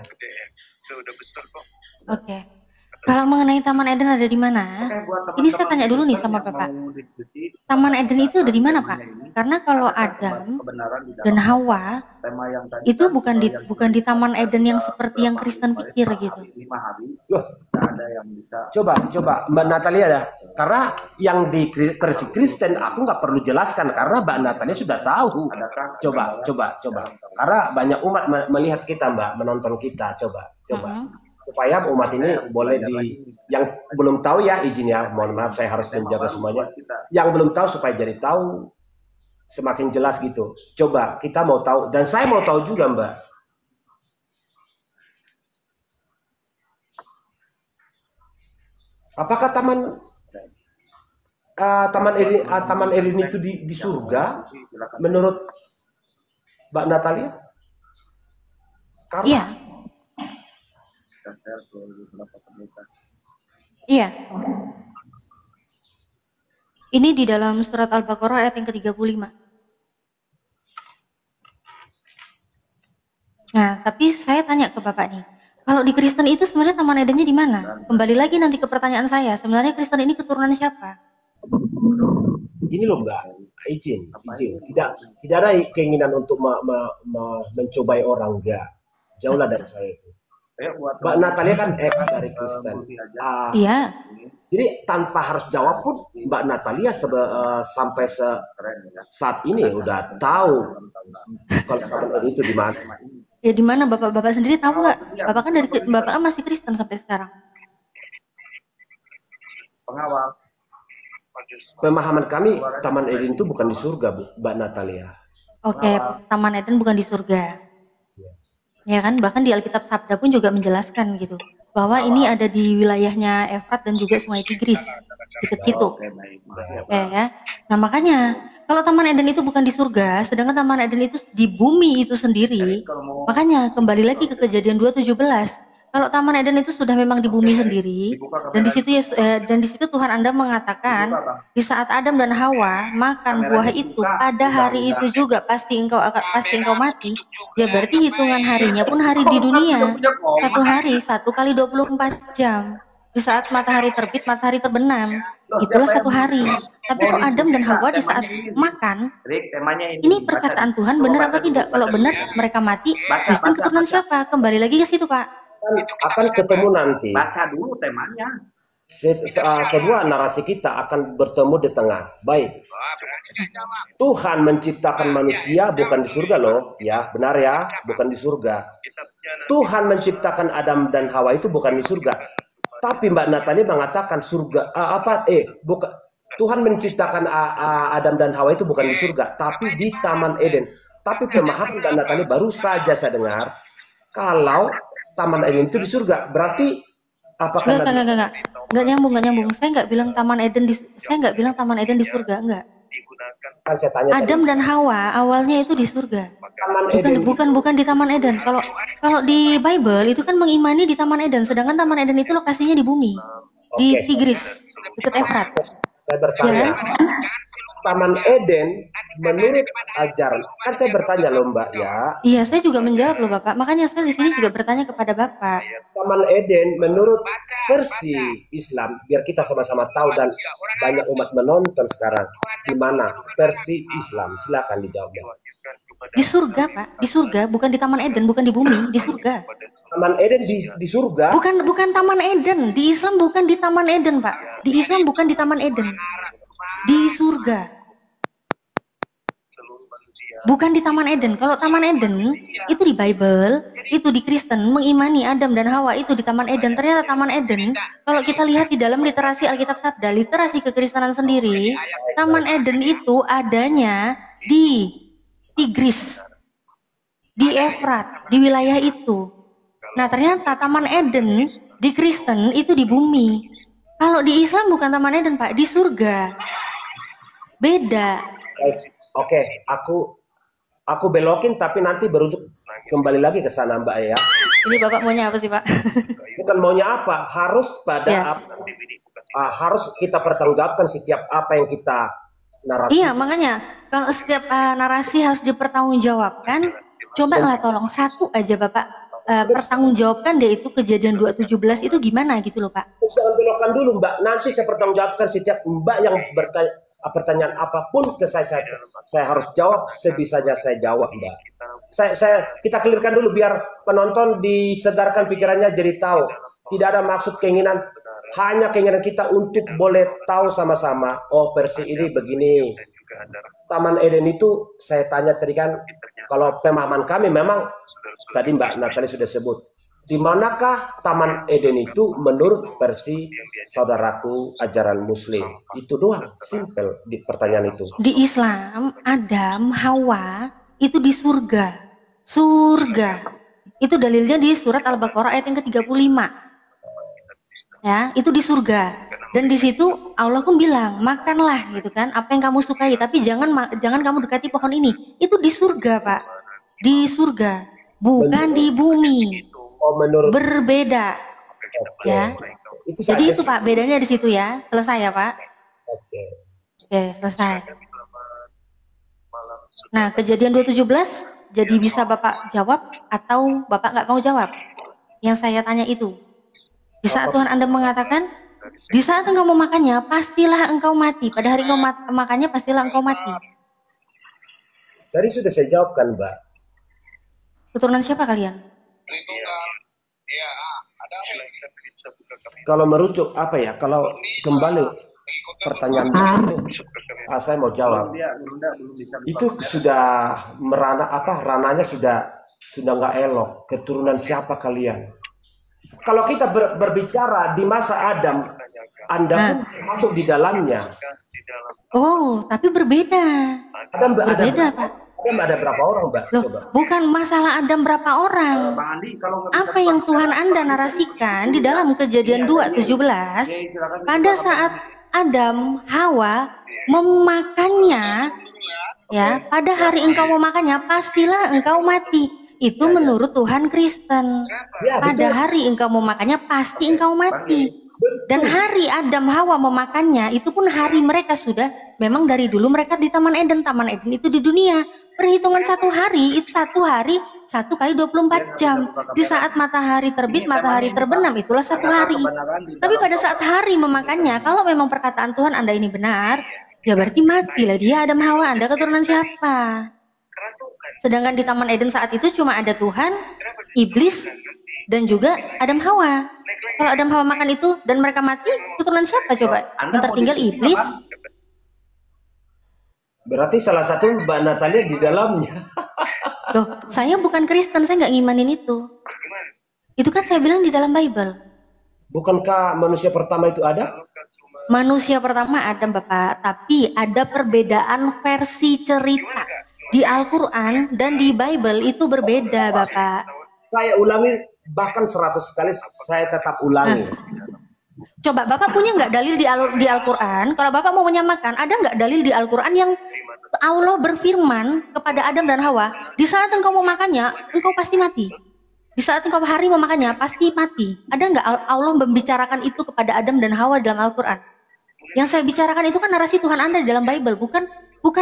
Oke. Kalau mengenai Taman Eden ada di mana? Ini saya tanya dulu nih sama Bapak. Taman Eden itu ada di mana, Pak? Karena kalau Adam dan Hawa itu bukan di Taman Eden yang seperti yang Kristen pikir gitu. Coba Mbak Natalia ya. Karena yang di versi Kristen aku nggak perlu jelaskan karena Mbak Natalia sudah tahu. Coba. Karena banyak umat melihat kita Mbak, menonton kita. Coba. Supaya umat ini boleh yang belum tahu ya izin ya, mohon maaf saya harus menjaga semuanya. Yang belum tahu supaya jadi tahu, semakin jelas gitu. Coba kita mau tahu dan saya mau tahu juga Mbak. Apakah Taman Eden itu di surga menurut Mbak Natalia? Iya. Iya. Ini di dalam surat Al-Baqarah ayat yang ke-35. Nah, tapi saya tanya ke Bapak nih, kalau di Kristen itu sebenarnya Taman Edennya di mana? Kembali lagi nanti ke pertanyaan saya, sebenarnya Kristen ini keturunan siapa? Gini loh Mbak, izin. Tidak ada keinginan untuk mencobai orang, enggak. Jauhlah dari saya itu. Mbak Natalia kan dari Kristen. Iya. Jadi tanpa harus jawab pun Mbak Natalia sampai saat ini udah tahu kalau Taman itu di mana. Ya di mana Bapak sendiri tahu nggak? Bapak kan masih Kristen sampai sekarang. Pengawal. Pemahaman kami Taman Eden itu bukan di surga, Mbak Natalia. Oke, Taman Eden bukan di surga. Ya kan, bahkan di Alkitab Sabda pun juga menjelaskan gitu bahwa ini ada di wilayahnya Efrat dan juga Sungai Tigris dekat situ. Oke ya. Nah makanya kalau Taman Eden itu bukan di surga, sedangkan Taman Eden itu di bumi itu sendiri, makanya kembali lagi ke Kejadian 2:17. Kalau Taman Eden itu sudah memang di bumi sendiri, dan di situ Tuhan Anda mengatakan di saat Adam dan Hawa makan buah itu pada hari itu juga pasti engkau mati. Ya berarti hitungan harinya pun hari di dunia. Satu hari 1 kali 24 jam. Di saat matahari terbit, matahari terbenam. itulah satu hari. Tapi kok Adam dan Hawa di saat makan, Rick, temanya ini perkataan Tuhan benar apa tidak? Kalau benar mereka mati, Kristen keturunan siapa? Kembali lagi ke situ, Pak. Akan ketemu nanti. Baca dulu temanya. Sebuah narasi kita akan bertemu di tengah. Baik. Tuhan menciptakan manusia bukan di surga loh, ya benar ya, bukan di surga. Tuhan menciptakan Adam dan Hawa itu bukan di surga. Tapi Mbak Natali mengatakan surga bukan. Tuhan menciptakan Adam dan Hawa itu bukan di surga, tapi di Taman Eden. Tapi pemahaman Mbak Natali baru saja saya dengar kalau Taman Eden itu di surga. Berarti apakah Enggak nyambung. Saya nggak bilang Taman Eden di surga, enggak. kan saya tanya Adam dan Hawa awalnya itu di surga. Taman Eden. Bukan di Taman Eden. Kalau di Bible itu kan mengimani di Taman Eden, sedangkan Taman Eden itu lokasinya di bumi, di Oke. Tigris, dekat Efrat. Saya bertanya, Ya. Taman Eden menurut ajaran, kan saya bertanya loh Mbak ya, Iya, saya juga menjawab loh Bapak. Makanya saya di sini juga bertanya kepada Bapak. Taman Eden menurut versi Islam, biar kita sama-sama tahu dan banyak umat menonton sekarang, di mana versi Islam, silakan dijawab. Di surga, Pak. Di surga, bukan di Taman Eden, bukan di bumi, di surga. Taman Eden di surga, Bukan Taman Eden. Di Islam bukan di Taman Eden, Pak. Di Islam bukan di Taman Eden. Di surga. Bukan di Taman Eden. Kalau Taman Eden itu di Bible, itu di Kristen mengimani Adam dan Hawa itu di Taman Eden. Ternyata Taman Eden, kalau kita lihat di dalam literasi Alkitab Sabda, literasi kekristenan sendiri, Taman Eden itu adanya di Tigris, di Efrat, di wilayah itu. Nah, ternyata Taman Eden di Kristen itu di bumi. Kalau di Islam bukan Taman Eden, Pak, di surga. Beda. baik, oke, aku belokin tapi nanti berujuk kembali lagi ke sana Mbak ya. Ini Bapak maunya apa sih, Pak? Bukan maunya apa, harus pada Ya. harus kita pertanggungjawabkan setiap apa yang kita narasi. Iya, makanya kalau setiap narasi harus dipertanggungjawabkan, cobalah tolong satu aja Bapak pertanggungjawabkan deh itu kejadian 2:17 itu gimana gitu loh, Pak. Jangan belokkan dulu Mbak, nanti saya pertanggungjawabkan setiap Mbak yang bertanya pertanyaan apapun ke saya harus jawab sebisanya saya jawab Mbak. Kita clearkan dulu biar penonton disedarkan pikirannya jadi tahu. Tidak ada maksud keinginan, hanya keinginan kita untuk boleh tahu sama-sama. Oh versi ini begini. Taman Eden itu saya tanya tadi kan, kalau pemahaman kami memang tadi Mbak Natali sudah sebut. Di manakah Taman Eden itu menurut versi saudaraku ajaran Muslim? Itu doang, simple di pertanyaan itu. Di Islam, Adam, Hawa itu di surga. Surga. Itu dalilnya di surat Al-Baqarah ayat yang ke-35. Ya, itu di surga. Dan di situ Allah pun bilang, makanlah gitu kan, apa yang kamu sukai, tapi jangan kamu dekati pohon ini. Itu di surga, Pak. Di surga, bukan di bumi. Oh, menurut Berbeda. Oke. Ya. Itu Jadi saja itu sih. Pak, bedanya di situ ya. Selesai ya, Pak? Oke. Oke, selesai. Nah, kejadian 2:17 jadi bisa Bapak jawab atau Bapak nggak mau jawab? Yang saya tanya itu. Di saat Tuhan Anda mengatakan, di saat engkau memakannya, pastilah engkau mati. Pada hari engkau makannya, pastilah engkau mati. Tadi sudah saya jawabkan, Mbak. Keturunan siapa kalian? Kalau merujuk apa ya? Kalau kembali pertanyaan itu, saya mau jawab. Itu sudah rananya sudah nggak elok. Keturunan siapa kalian? Kalau kita berbicara di masa Adam, Anda pun masuk di dalamnya. Oh, tapi berbeda. Berbeda, Pak. Adam ada berapa orang, Mbak? Loh, Coba. bukan masalah Adam berapa orang. Apa yang Tuhan Anda narasikan di dalam kejadian 2:17, pada saat Adam, Hawa memakannya, ya, pada hari engkau memakannya, pastilah engkau mati. Itu menurut Tuhan Kristen. Ya, Pada betul. hari engkau memakannya, pasti engkau mati. Dan hari Adam Hawa memakannya, itu pun hari mereka sudah, memang dari dulu mereka di Taman Eden. Taman Eden itu di dunia. Perhitungan satu hari, itu satu hari 1 kali 24 jam. Di saat matahari terbit, matahari terbenam, itulah 1 hari. Tapi pada saat hari memakannya, kalau memang perkataan Tuhan Anda ini benar, ya berarti matilah dia, Adam Hawa. Anda keturunan siapa? Sedangkan di Taman Eden saat itu cuma ada Tuhan, iblis, dan juga Adam Hawa. Kalau Adam Hawa makan itu dan mereka mati, keturunan siapa coba? Yang tertinggal iblis. Berarti salah satu Mbak Natalia di dalamnya. Loh, saya bukan Kristen, saya nggak ngimanin itu. Itu kan saya bilang di dalam Bible. Bukankah manusia pertama itu ada? Manusia pertama Adam, Bapak. Tapi ada perbedaan versi cerita. Di Al-Quran dan di Bible itu berbeda, Bapak. Saya ulangi bahkan 100 kali, saya tetap ulangi. Coba Bapak punya nggak dalil di Al-Quran? Kalau Bapak mau menyamakan, ada nggak dalil di Al-Quran yang Allah berfirman kepada Adam dan Hawa, di saat engkau mau makannya, engkau pasti mati. Di saat engkau hari memakannya, pasti mati. Ada nggak Allah membicarakan itu kepada Adam dan Hawa dalam Al-Quran? Yang saya bicarakan itu kan narasi Tuhan Anda di dalam Bible, bukan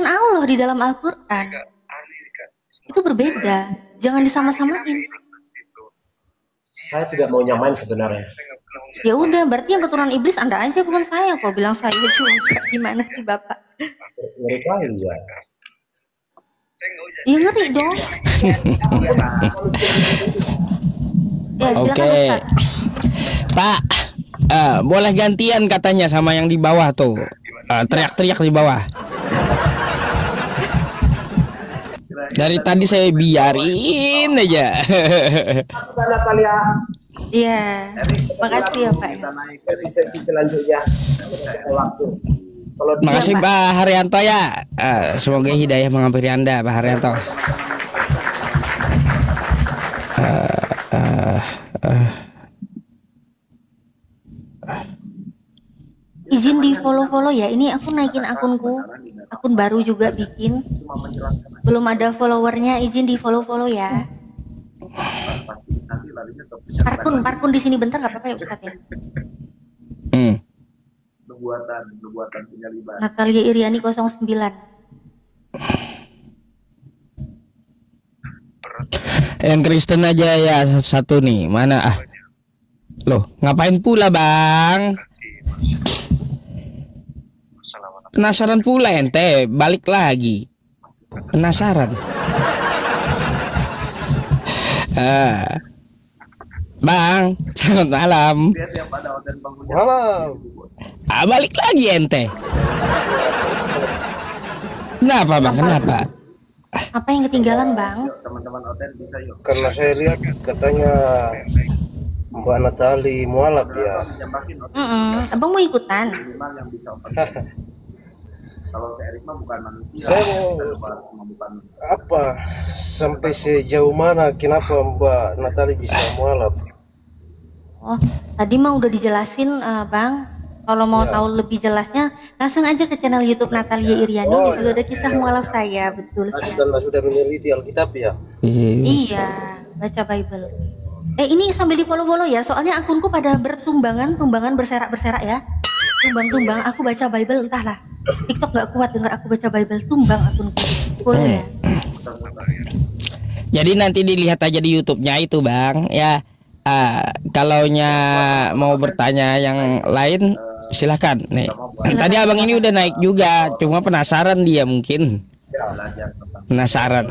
Allah di dalam Al-Quran. Itu berbeda. Jangan disama-samain. Saya tidak mau nyamain sebenarnya. Ya udah, berarti yang keturunan iblis Anda aja, bukan saya. Kok bilang saya juga? Gimana sih Bapak? Ngeri kali ya. Ya ngeri dong. Ya, silakan, Oke. Ustaz. Pak, boleh gantian katanya sama yang di bawah tuh. Teriak-teriak di bawah. Dari tadi saya biarin aja. Mbak Natalia, Iya. Makasih ya Pak. sesi selanjutnya waktu. Kalau Makasih Pak. Pak Haryanto ya. Semoga hidayah menghampiri Anda Pak Haryanto. Izin di follow ya. Ini aku naikin akunku. Akun baru juga bikin. Belum ada followernya. Izin di follow ya. Parkun di sini bentar nggak apa-apa ya Ustadz ya. Nubuatan penyaliban. Natalia Iriani 09. Yang Kristen aja ya satu nih. Mana ah? Loh, ngapain pula Bang? Penasaran pula ente, balik lagi. Penasaran. Bang, selamat malam. malam. Balik lagi ente. Kenapa Bang? Kenapa? Apa yang ketinggalan Bang? Teman-teman Oten bisa yuk. Karena saya lihat katanya Mbak Natali mualaf ya. Jambakin Oten Abang mau ikutan? minimal yang bisa Oten. Kalau Teh Erik mah bukan manusia. Saya mau bukan apa sampai sejauh mana kenapa Mbak Natali bisa mualaf? Oh, tadi mah udah dijelasin Bang. Kalau mau Ya. tahu lebih jelasnya, langsung aja ke channel YouTube Natalia Iriani. Oh, Di situ ada kisah mualaf saya, betul sekali. Dan sudah meneliti Alkitab ya. Iya, baca Bible. Ini sambil di follow ya, soalnya akunku pada bertumbangan berserak ya. Tumbang, aku baca Bible entahlah. TikTok nggak kuat dengar aku baca Bible, tumbang akunku. Follow ya. Jadi nanti dilihat aja di YouTube-nya itu Bang ya. Kalaunya mau bertanya yang lain silahkan nih. Tadi abang ini udah naik juga, cuma penasaran dia mungkin. Penasaran.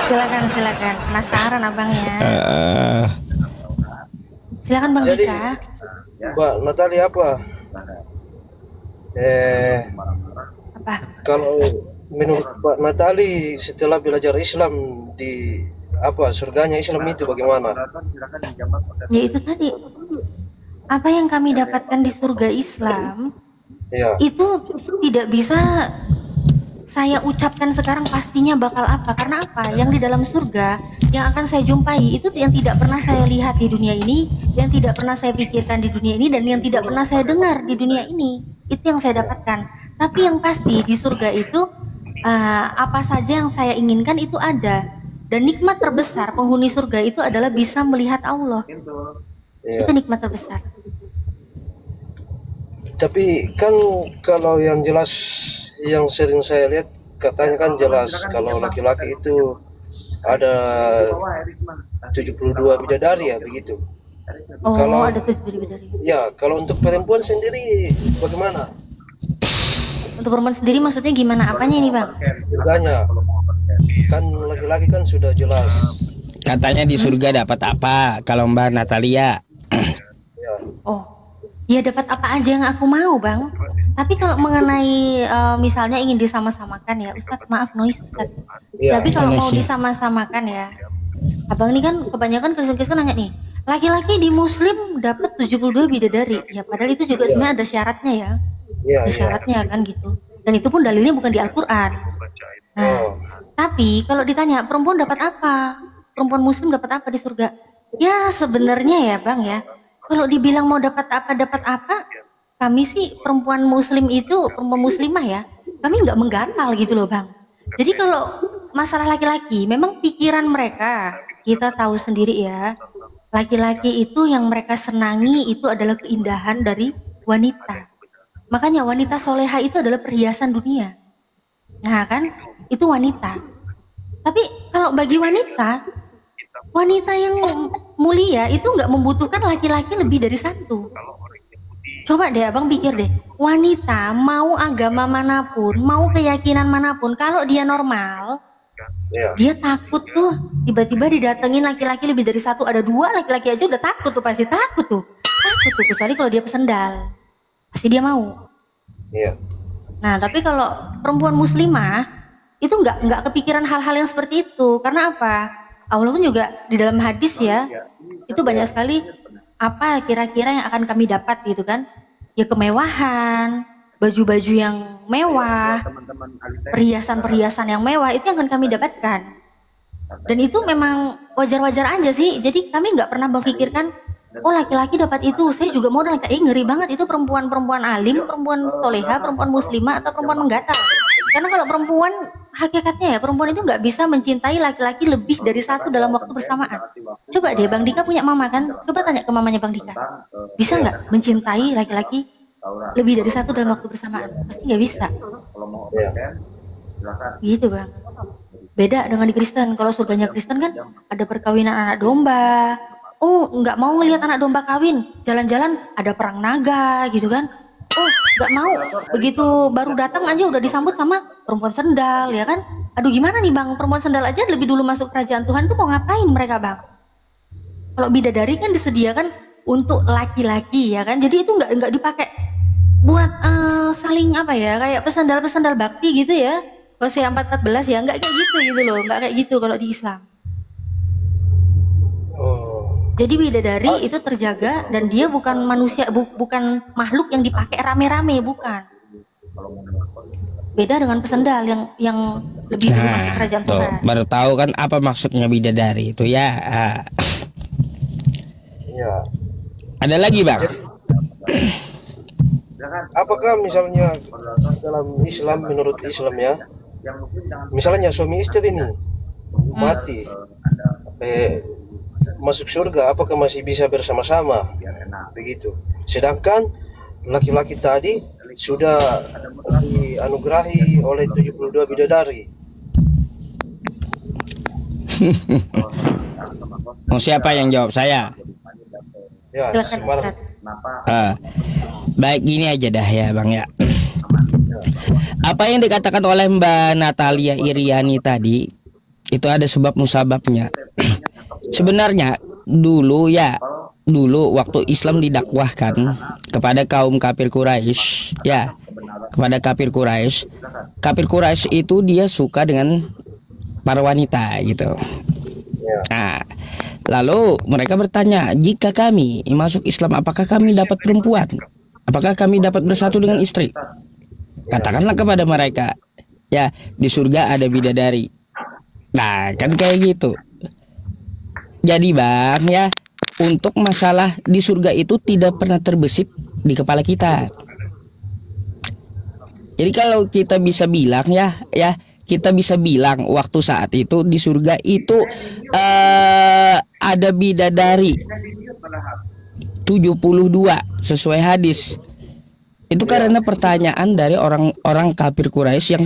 Silakan, penasaran abangnya. Silakan Bang Jadi- Dika. Mbak Natali apa? Apa? Kalau menurut Mbak Natali setelah belajar Islam di apa surganya Islam itu bagaimana? silakan dijawab Oten. Ya itu tadi. Apa yang kami dapatkan di surga Islam Ya. itu tidak bisa saya ucapkan sekarang pastinya bakal apa. Karena apa? Yang di dalam surga yang akan saya jumpai itu yang tidak pernah saya lihat di dunia ini, yang tidak pernah saya pikirkan di dunia ini, dan yang tidak pernah saya dengar di dunia ini. Itu yang saya dapatkan. Tapi yang pasti di surga itu apa saja yang saya inginkan itu ada. Dan nikmat terbesar penghuni surga itu adalah bisa melihat Allah. Ya. Itu nikmat terbesar. Tapi kan kalau yang jelas yang sering saya lihat katanya kan jelas kalau laki-laki itu ada 72 bidadari ya begitu. Oh, Kalau ada 7 bidadari. ya, kalau untuk perempuan sendiri bagaimana? Untuk perempuan sendiri maksudnya gimana? Apanya ini, Bang? Surganya kan laki-laki kan sudah jelas. Katanya di surga dapat apa kalau Mbak Natalia? Ya, Oh, ya dapat apa aja yang aku mau, Bang. Tapi kalau mengenai misalnya ingin disama-samakan ya, Ustadz, maaf noise Ustadz. ya, Tapi kalau mau Noise ya. disama-samakan ya, Abang ini kan kebanyakan Kristen-Kristen nanya nih, laki-laki di Muslim dapat 72 bidadari. Ya padahal itu juga sebenarnya ada syaratnya ya. ya, Ada ya. syaratnya kan gitu. Dan itu pun dalilnya bukan di Al-Qur'an. Nah, Oh, tapi kalau ditanya perempuan dapat apa? Perempuan Muslim dapat apa di surga? Ya sebenarnya ya Bang ya, kalau dibilang mau dapat apa, kami sih perempuan Muslim itu, perempuan Muslimah ya, kami nggak menggatal gitu loh Bang. Jadi kalau masalah laki-laki, memang pikiran mereka, kita tahu sendiri ya, laki-laki itu yang mereka senangi itu adalah keindahan dari wanita. Makanya wanita soleha itu adalah perhiasan dunia. Nah kan, itu wanita. Tapi kalau bagi wanita, wanita yang mulia itu nggak membutuhkan laki-laki lebih dari satu. Coba deh abang pikir deh, wanita mau agama manapun, mau keyakinan manapun, kalau dia normal, ya, dia takut tuh. Tiba-tiba didatengin laki-laki lebih dari satu, ada 2 laki-laki aja udah takut tuh, pasti takut tuh. Takut tuh, kecuali kalau dia pesendal, pasti dia mau. ya, Nah, tapi kalau perempuan muslimah itu nggak kepikiran hal-hal yang seperti itu. Karena apa? Allah pun juga di dalam hadis ya, itu banyak sekali apa kira-kira yang akan kami dapat gitu kan? Ya kemewahan, baju-baju yang mewah, perhiasan-perhiasan yang mewah itu yang akan kami dapatkan. Dan itu memang wajar-wajar aja sih. Jadi kami nggak pernah memikirkan, oh laki-laki dapat itu, saya juga mau dong. Ngeri banget itu perempuan-perempuan alim, perempuan soleha, perempuan muslimah atau perempuan menggatal. Karena kalau perempuan hakikatnya ya, perempuan itu nggak bisa mencintai laki-laki lebih dari satu dalam waktu bersamaan. Coba deh, Bang Dika punya mama kan? Coba tanya ke mamanya Bang Dika, bisa nggak mencintai laki-laki lebih dari satu dalam waktu bersamaan? Pasti nggak bisa. ya. Gitu Bang. Beda dengan di Kristen. Kalau surganya Kristen kan ada perkawinan anak domba. Oh, nggak mau ngelihat anak domba kawin, jalan-jalan ada perang naga gitu kan? Oh, nggak mau. Begitu baru datang aja udah disambut sama perempuan sendal ya kan? Aduh gimana nih Bang, perempuan sendal aja lebih dulu masuk kerajaan Tuhan tuh mau ngapain mereka Bang? Kalau bidadari kan disediakan untuk laki-laki ya kan? Jadi itu nggak dipakai buat saling apa ya, kayak pesendal-pesendal bakti gitu ya. Hosea 4:14 ya, nggak kayak gitu loh, nggak kayak gitu kalau di Islam. Oh, Jadi bidadari itu terjaga dan dia bukan manusia, bukan makhluk yang dipakai rame-rame, bukan. Beda dengan pesendal yang lebih dulu masuk Nah, kerajaan tuh Tuhan. baru tahu kan apa maksudnya bidadari itu ya. ya. Ada lagi Bang? Apakah misalnya dalam Islam, menurut Islam ya, misalnya suami istri ini mati, masuk surga, apakah masih bisa bersama-sama? Begitu. Sedangkan laki-laki tadi sudah dianugerahi oleh 72 bidadari. Mau siapa yang jawab? Saya. Ya, Silakan semalam. Ustaz. Baik, gini aja dah ya Bang ya. Apa yang dikatakan oleh Mbak Natalia Iriani tadi itu ada sebab musababnya. Sebenarnya dulu waktu Islam didakwahkan kepada kaum kafir Quraisy, ya, kepada kafir Quraisy itu dia suka dengan para wanita gitu. Nah, lalu mereka bertanya, jika kami masuk Islam, apakah kami dapat perempuan? Apakah kami dapat bersatu dengan istri? Katakanlah kepada mereka, ya, di surga ada bidadari. Nah, kan kayak gitu. Jadi Bang ya, untuk masalah di surga itu tidak pernah terbesit di kepala kita. Jadi kalau kita bisa bilang ya, kita bisa bilang waktu saat itu di surga itu ada bidadari 72 sesuai hadis. Itu karena pertanyaan dari orang-orang kafir Quraisy yang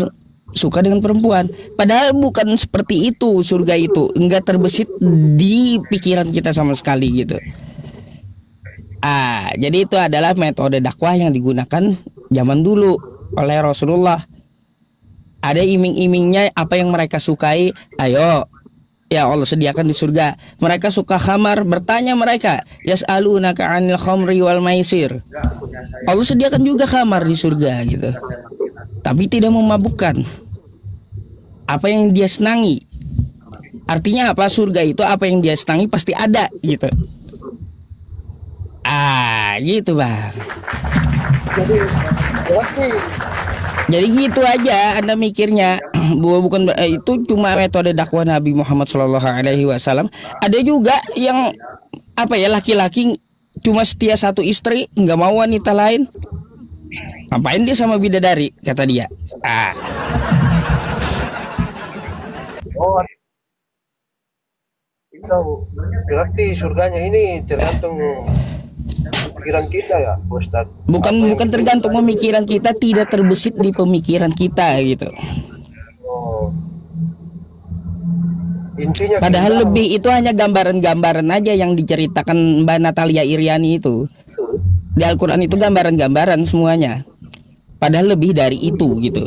suka dengan perempuan. Padahal bukan seperti itu surga itu, enggak terbesit di pikiran kita sama sekali gitu. Jadi itu adalah metode dakwah yang digunakan zaman dulu oleh Rasulullah. Ada iming-imingnya, apa yang mereka sukai, ayo ya Allah sediakan di surga. Mereka suka khamar, bertanya mereka, yas'alunaka 'anil khamri wal maisir. Allah sediakan juga khamar di surga gitu. Tapi tidak memabukkan. Apa yang dia senangi. Artinya apa? Surga itu apa yang dia senangi pasti ada gitu. Gitu bang. Jadi gitu aja Anda mikirnya. Bukan itu cuma metode dakwah Nabi Muhammad SAW. Ada juga yang apa ya, laki-laki cuma setia satu istri, nggak mau wanita lain. Ngapain dia sama bidadari, kata dia. Itu berarti surganya ini tergantung pikiran kita ya, Ustaz. Bukan tergantung pemikiran kita, tidak terbesit di pemikiran kita gitu. Intinya padahal kita lebih itu hanya gambaran-gambaran aja yang diceritakan Mbak Natalia Iriani itu. Di Al-Quran itu gambaran-gambaran semuanya. Padahal lebih dari itu gitu.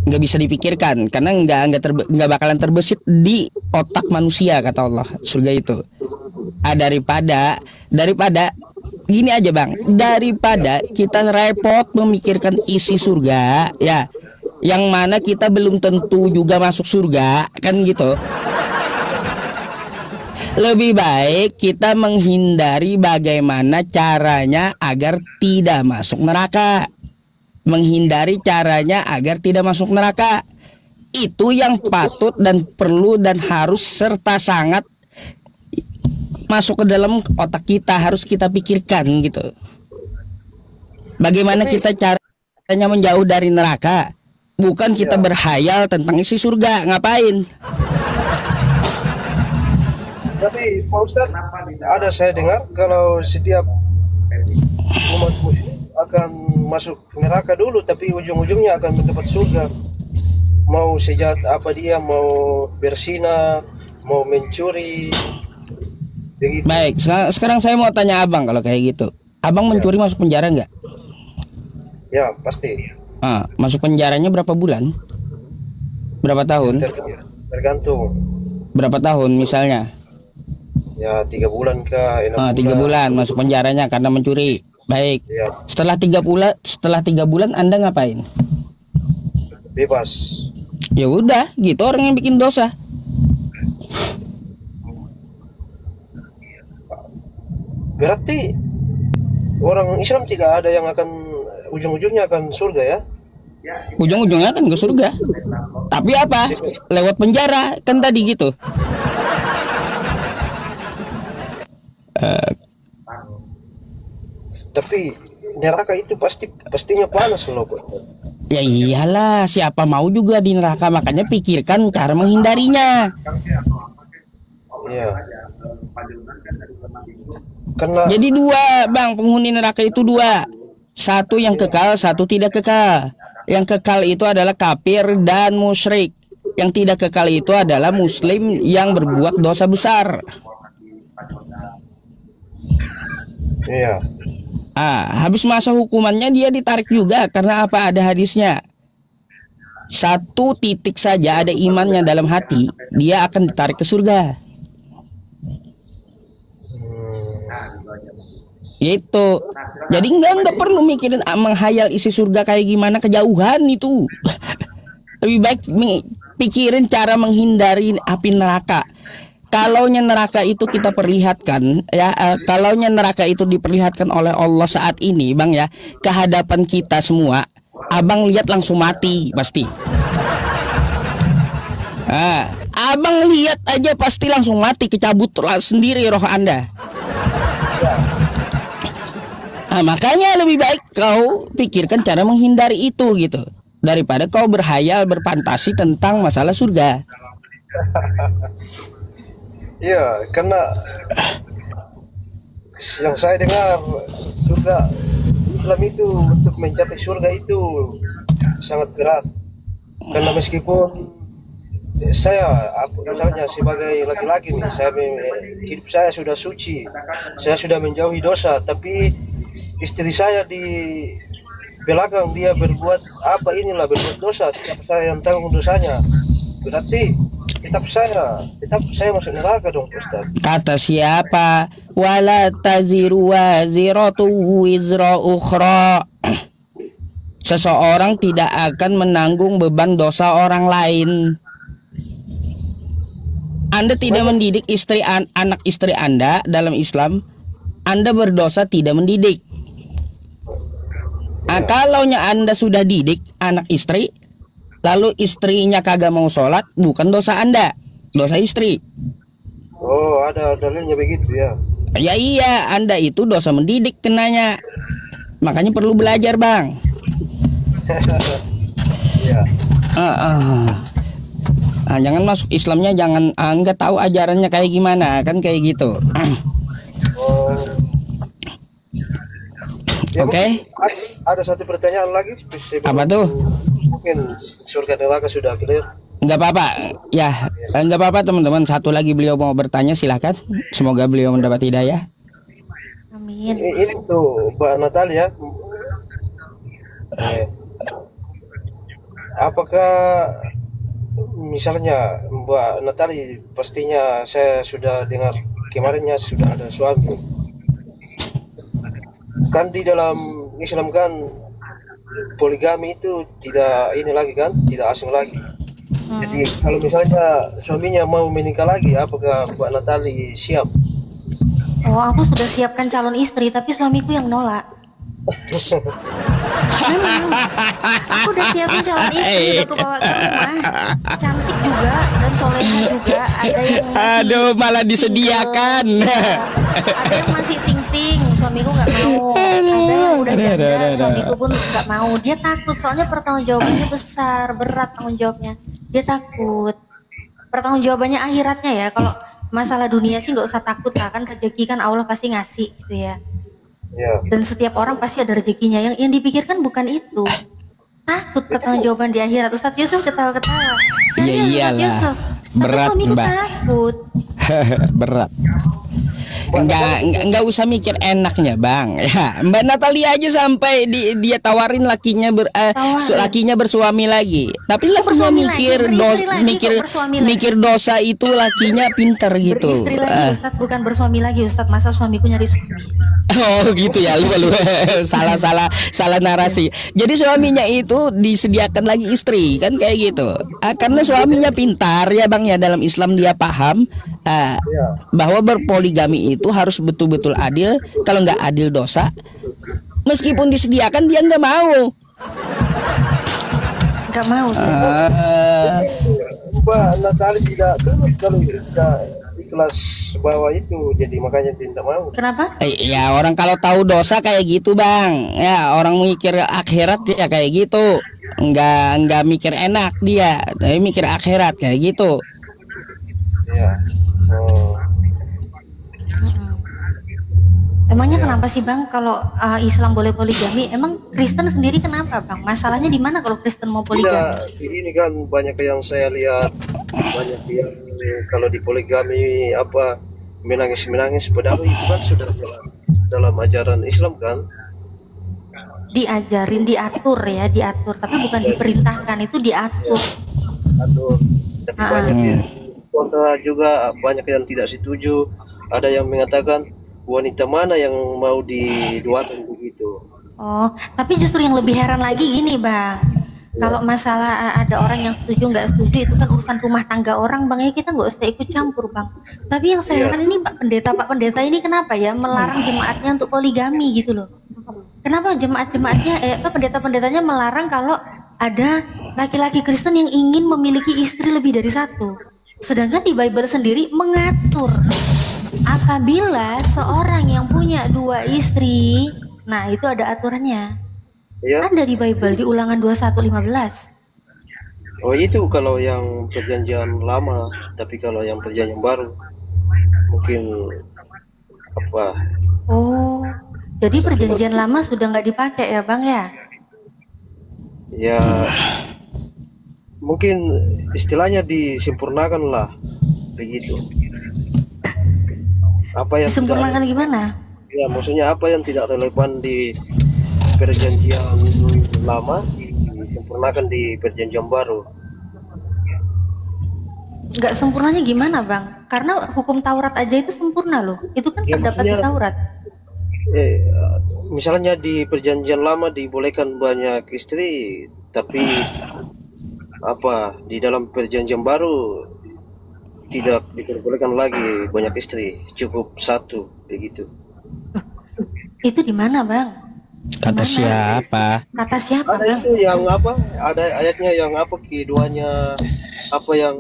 Nggak bisa dipikirkan karena nggak bakalan terbesit di otak manusia, kata Allah, surga itu. Daripada gini aja bang, daripada kita repot memikirkan isi surga ya, yang mana kita belum tentu juga masuk surga kan gitu. Lebih baik kita menghindari bagaimana caranya agar tidak masuk neraka. Menghindari caranya agar tidak masuk neraka. Itu yang patut dan perlu dan harus serta sangat masuk ke dalam otak kita, harus kita pikirkan gitu. Bagaimana kita caranya menjauh dari neraka, bukan kita berhayal tentang isi surga. Ngapain? Tapi Pak Ustadz, ada saya dengar kalau setiap umat muslim akan masuk neraka dulu, tapi ujung-ujungnya akan mendapat surga. Mau sejahat apa dia, mau berzina, mau mencuri. Begitu. Baik, sekarang saya mau tanya abang, kalau kayak gitu, abang mencuri masuk penjara nggak? Ya pasti. Masuk penjaranya berapa bulan? Berapa tahun? Tergantung. Berapa tahun misalnya? Ya 3 bulan kah? 6 3 bulan masuk penjaranya karena mencuri. Baik. Ya. Setelah 3 bulan Anda ngapain? Bebas. Ya udah, gitu orang yang bikin dosa. Berarti orang Islam tidak ada yang akan ujung-ujungnya akan surga ya? Ujung-ujungnya kan ke surga. Tapi apa? Lewat penjara kan tadi gitu. Tapi neraka itu pastinya panas loh. Ya iyalah, siapa mau juga di neraka, makanya pikirkan cara menghindarinya. Iya. Karena jadi 2 bang, penghuni neraka itu 2. Satu yang kekal, satu tidak kekal. Yang kekal itu adalah kafir dan musyrik. Yang tidak kekal itu adalah muslim yang berbuat dosa besar. Iya. Habis masa hukumannya dia ditarik juga. Karena apa? Ada hadisnya. 1 titik saja ada imannya dalam hati, dia akan ditarik ke surga. Gitu. Jadi enggak perlu mikirin menghayal isi surga kayak gimana, kejauhan itu. Lebih baik pikirin cara menghindari api neraka. Kalaunya neraka itu kita perlihatkan ya, kalaunya neraka itu diperlihatkan oleh Allah saat ini bang ya, ke hadapan kita semua, abang lihat langsung mati pasti. Abang lihat aja pasti langsung mati, kecabut sendiri roh Anda. Makanya lebih baik kau pikirkan cara menghindari itu gitu, daripada kau berhayal berfantasi tentang masalah surga. Iya, karena yang saya dengar surga Islam itu untuk mencapai surga itu sangat berat. Karena meskipun saya misalnya sebagai laki-laki nih, hidup saya sudah suci, saya sudah menjauhi dosa, tapi istri saya di belakang dia berbuat berbuat dosa, tetap saya yang tanggung dosanya. Berarti tetap saya masuk neraka dong, Ustaz. Kata siapa? Wala taziru waziratu wizra ukhra. Seseorang tidak akan menanggung beban dosa orang lain. Anda tidak mendidik anak istri Anda dalam Islam, Anda berdosa tidak mendidik. Nah, kalau Anda sudah didik anak istri, lalu istrinya kagak mau sholat, bukan dosa Anda, dosa istri. Oh, ada dalilnya begitu ya? Ya iya, Anda itu dosa mendidik kenanya. Makanya perlu belajar, Bang. Ya. Nah, jangan masuk Islamnya, jangan nggak tahu ajarannya kayak gimana, kan kayak gitu. Oh. Ya, Oke. Ada satu pertanyaan lagi. Apa tuh? Mungkin surga neraka sudah clear. Nggak apa-apa, ya nggak apa-apa teman-teman. Satu lagi beliau mau bertanya, silahkan. Semoga beliau mendapat hidayah. Amin. Ini tuh Mbak Natalia. Apakah misalnya Mbak Natalia, pastinya saya sudah dengar kemarinnya sudah ada suami. Kan di dalam Islam kan poligami itu tidak ini lagi kan, tidak asing lagi. Jadi kalau misalnya suaminya mau menikah lagi, apakah Mbak Natali siap? Oh, aku sudah siapkan calon istri, tapi suamiku yang nolak. Memang, aku udah siapin calon istri, udah aku bawa ke rumah. Cantik juga dan soleha juga. Ada yang masih Aduh, malah disediakan. Ada yang masih ting-ting, suamiku nggak mau. Ada yang udah janda, suamiku pun nggak mau. Dia takut, soalnya pertanggungjawabannya besar, berat tanggung jawabnya. Dia takut. Pertanggungjawabannya akhiratnya ya. Kalau masalah dunia sih nggak usah takut lah, kan rezeki kan Allah pasti ngasih gitu ya. Ya. Dan setiap orang pasti ada rezekinya. Yang dipikirkan bukan itu. Takut pertanggungjawaban di akhirat. Ustadz Yusuf ketawa-ketawa. Ya iyalah. Berat, Mbak. Takut. Berat. Enggak usah mikir enaknya, Bang. Ya, Mbak Natalia aja sampai dia tawarin lakinya lakinya bersuami lagi. Tapi lakinya mikir dosa itu lakinya pinter gitu. Beristri lagi, Ustadz, bukan bersuami lagi, Ustadz. Masa suamiku nyari suami? Oh gitu ya, lu salah narasi. Jadi suaminya itu disediakan lagi istri, kan kayak gitu. Karena suaminya pintar ya, Bang ya, dalam Islam dia paham bahwa berpoligami itu harus betul-betul adil. Kalau nggak adil dosa. Meskipun disediakan dia nggak mau. Nggak mau. Mbak Natali tidak kalau tidak ikhlas bahwa itu, jadi makanya tidak mau. Kenapa? Ya orang kalau tahu dosa kayak gitu, Bang. Ya orang mikir akhirat ya kayak gitu. Nggak mikir enak dia, tapi mikir akhirat kayak gitu. Ya. Emangnya kenapa sih, Bang, kalau Islam boleh poligami? Emang Kristen sendiri kenapa, Bang? Masalahnya di mana kalau Kristen mau poligami? Ini kan banyak yang saya lihat, banyak yang kalau di poligami menangis, padahal itu kan sudah dalam ajaran Islam kan? Diajarin, diatur, tapi bukan diperintahkan, itu diatur. Tapi banyak yang kontra juga, banyak yang tidak setuju. Ada yang mengatakan wanita mana yang mau diduakan begitu. Oh, tapi justru yang lebih heran lagi gini, Bang. Kalau masalah ada orang yang setuju nggak setuju itu kan urusan rumah tangga orang, Bang, ya kita nggak usah ikut campur, Bang. Tapi yang saya heran ini Pak Pendeta ini kenapa ya melarang jemaatnya untuk poligami gitu loh? Kenapa jemaatnya pendeta-pendetanya melarang kalau ada laki-laki Kristen yang ingin memiliki istri lebih dari satu? Sedangkan di Bible sendiri mengatur apabila seorang yang punya 2 istri, nah itu ada aturannya. Ya. Ada di Bible di Ulangan 21:15. Oh itu kalau yang perjanjian lama, tapi kalau yang perjanjian baru mungkin apa? Oh, jadi perjanjian lama sudah nggak dipakai ya, Bang ya? Ya mungkin istilahnya disempurnakan lah begitu. Apa yang Disempurnakan tidak, gimana? ya maksudnya apa yang tidak relevan di perjanjian lama disempurnakan di perjanjian baru. Nggak sempurnanya gimana bang? Karena hukum Taurat aja itu sempurna loh. Itu kan Ya, terdapat di maksudnya- Taurat. Misalnya di perjanjian lama dibolehkan banyak istri, tapi apa di dalam perjanjian baru tidak diperbolehkan lagi banyak istri, cukup satu begitu. Itu di mana bang? Kata Gimana? siapa? Kata siapa Ada bang? itu yang apa? Ada ayatnya yang apa keduanya apa yang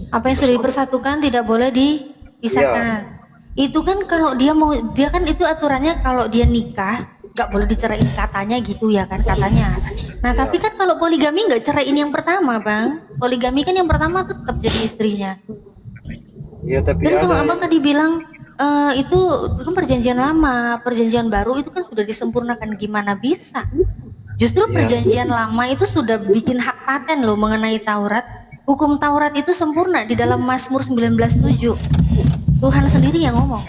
Apa yang sudah dipersatukan tidak boleh dipisahkan. Itu kan kalau dia mau, dia kan itu aturannya kalau dia nikah nggak boleh diceraiin katanya gitu ya kan katanya. Nah tapi kan kalau poligami nggak ceraiin yang pertama bang. Poligami kan yang pertama tetap jadi istrinya. ya tapi Dan kalau ada abang tadi bilang itu kan perjanjian lama, perjanjian baru itu kan sudah disempurnakan, gimana bisa? Justru Ya. perjanjian lama itu sudah bikin hak paten loh mengenai Taurat. Hukum Taurat itu sempurna di dalam Mazmur 19:7. Tuhan sendiri yang ngomong.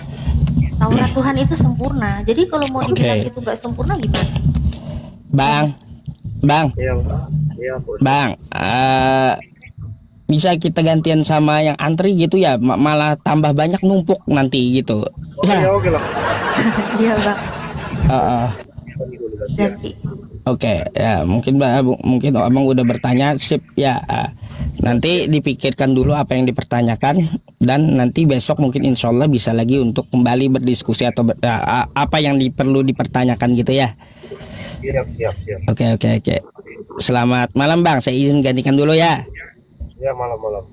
Taurat Tuhan itu sempurna. Jadi kalau mau dibilang Oke. itu nggak sempurna gimana? Bang, ya, ya, Bos. Bang, bisa kita gantian sama yang antri gitu ya, malah tambah banyak numpuk nanti gitu. Ya, Ya, oke lah. Iya bang, uh, ganti. Oke, ya mungkin mungkin abang udah bertanya, sip ya. Nanti dipikirkan dulu apa yang dipertanyakan dan nanti besok mungkin insya Allah bisa lagi untuk kembali berdiskusi atau apa yang perlu dipertanyakan gitu ya. Siap. Oke. Selamat malam bang, saya izin gantikan dulu ya. Ya, malam-malam.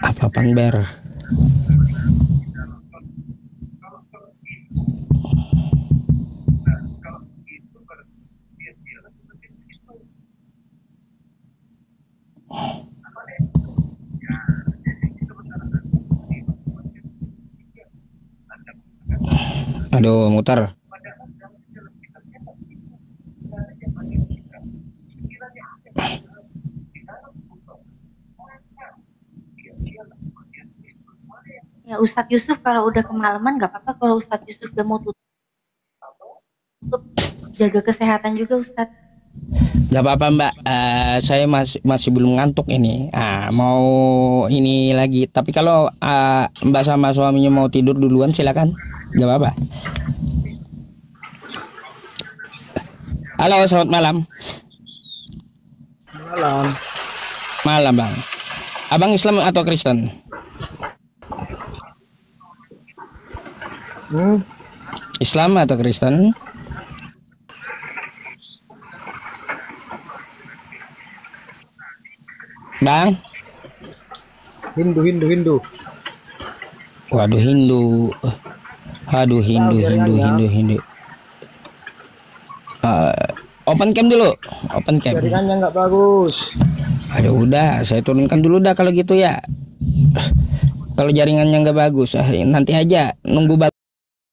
Apa Panber? Aduh, muter. Ya Ustadz Yusuf kalau udah kemalaman nggak apa-apa, kalau Ustadz Yusuf udah mau tutup, jaga kesehatan juga Ustadz. Gak apa-apa Mbak, saya masih belum ngantuk ini. Mau ini lagi. Tapi kalau Mbak sama suaminya mau tidur duluan silakan. Gak apa-apa. Halo, selamat malam. Malam Bang. Abang Islam atau Kristen? Islam atau Kristen? Bang? Hindu. Waduh Hindu. Aduh Hindu. Open cam dulu. Open cam. Jaringannya nggak bagus. Ayo udah, saya turunkan dulu dah kalau gitu ya. Kalau jaringannya nggak bagus, nanti aja nunggu bagus.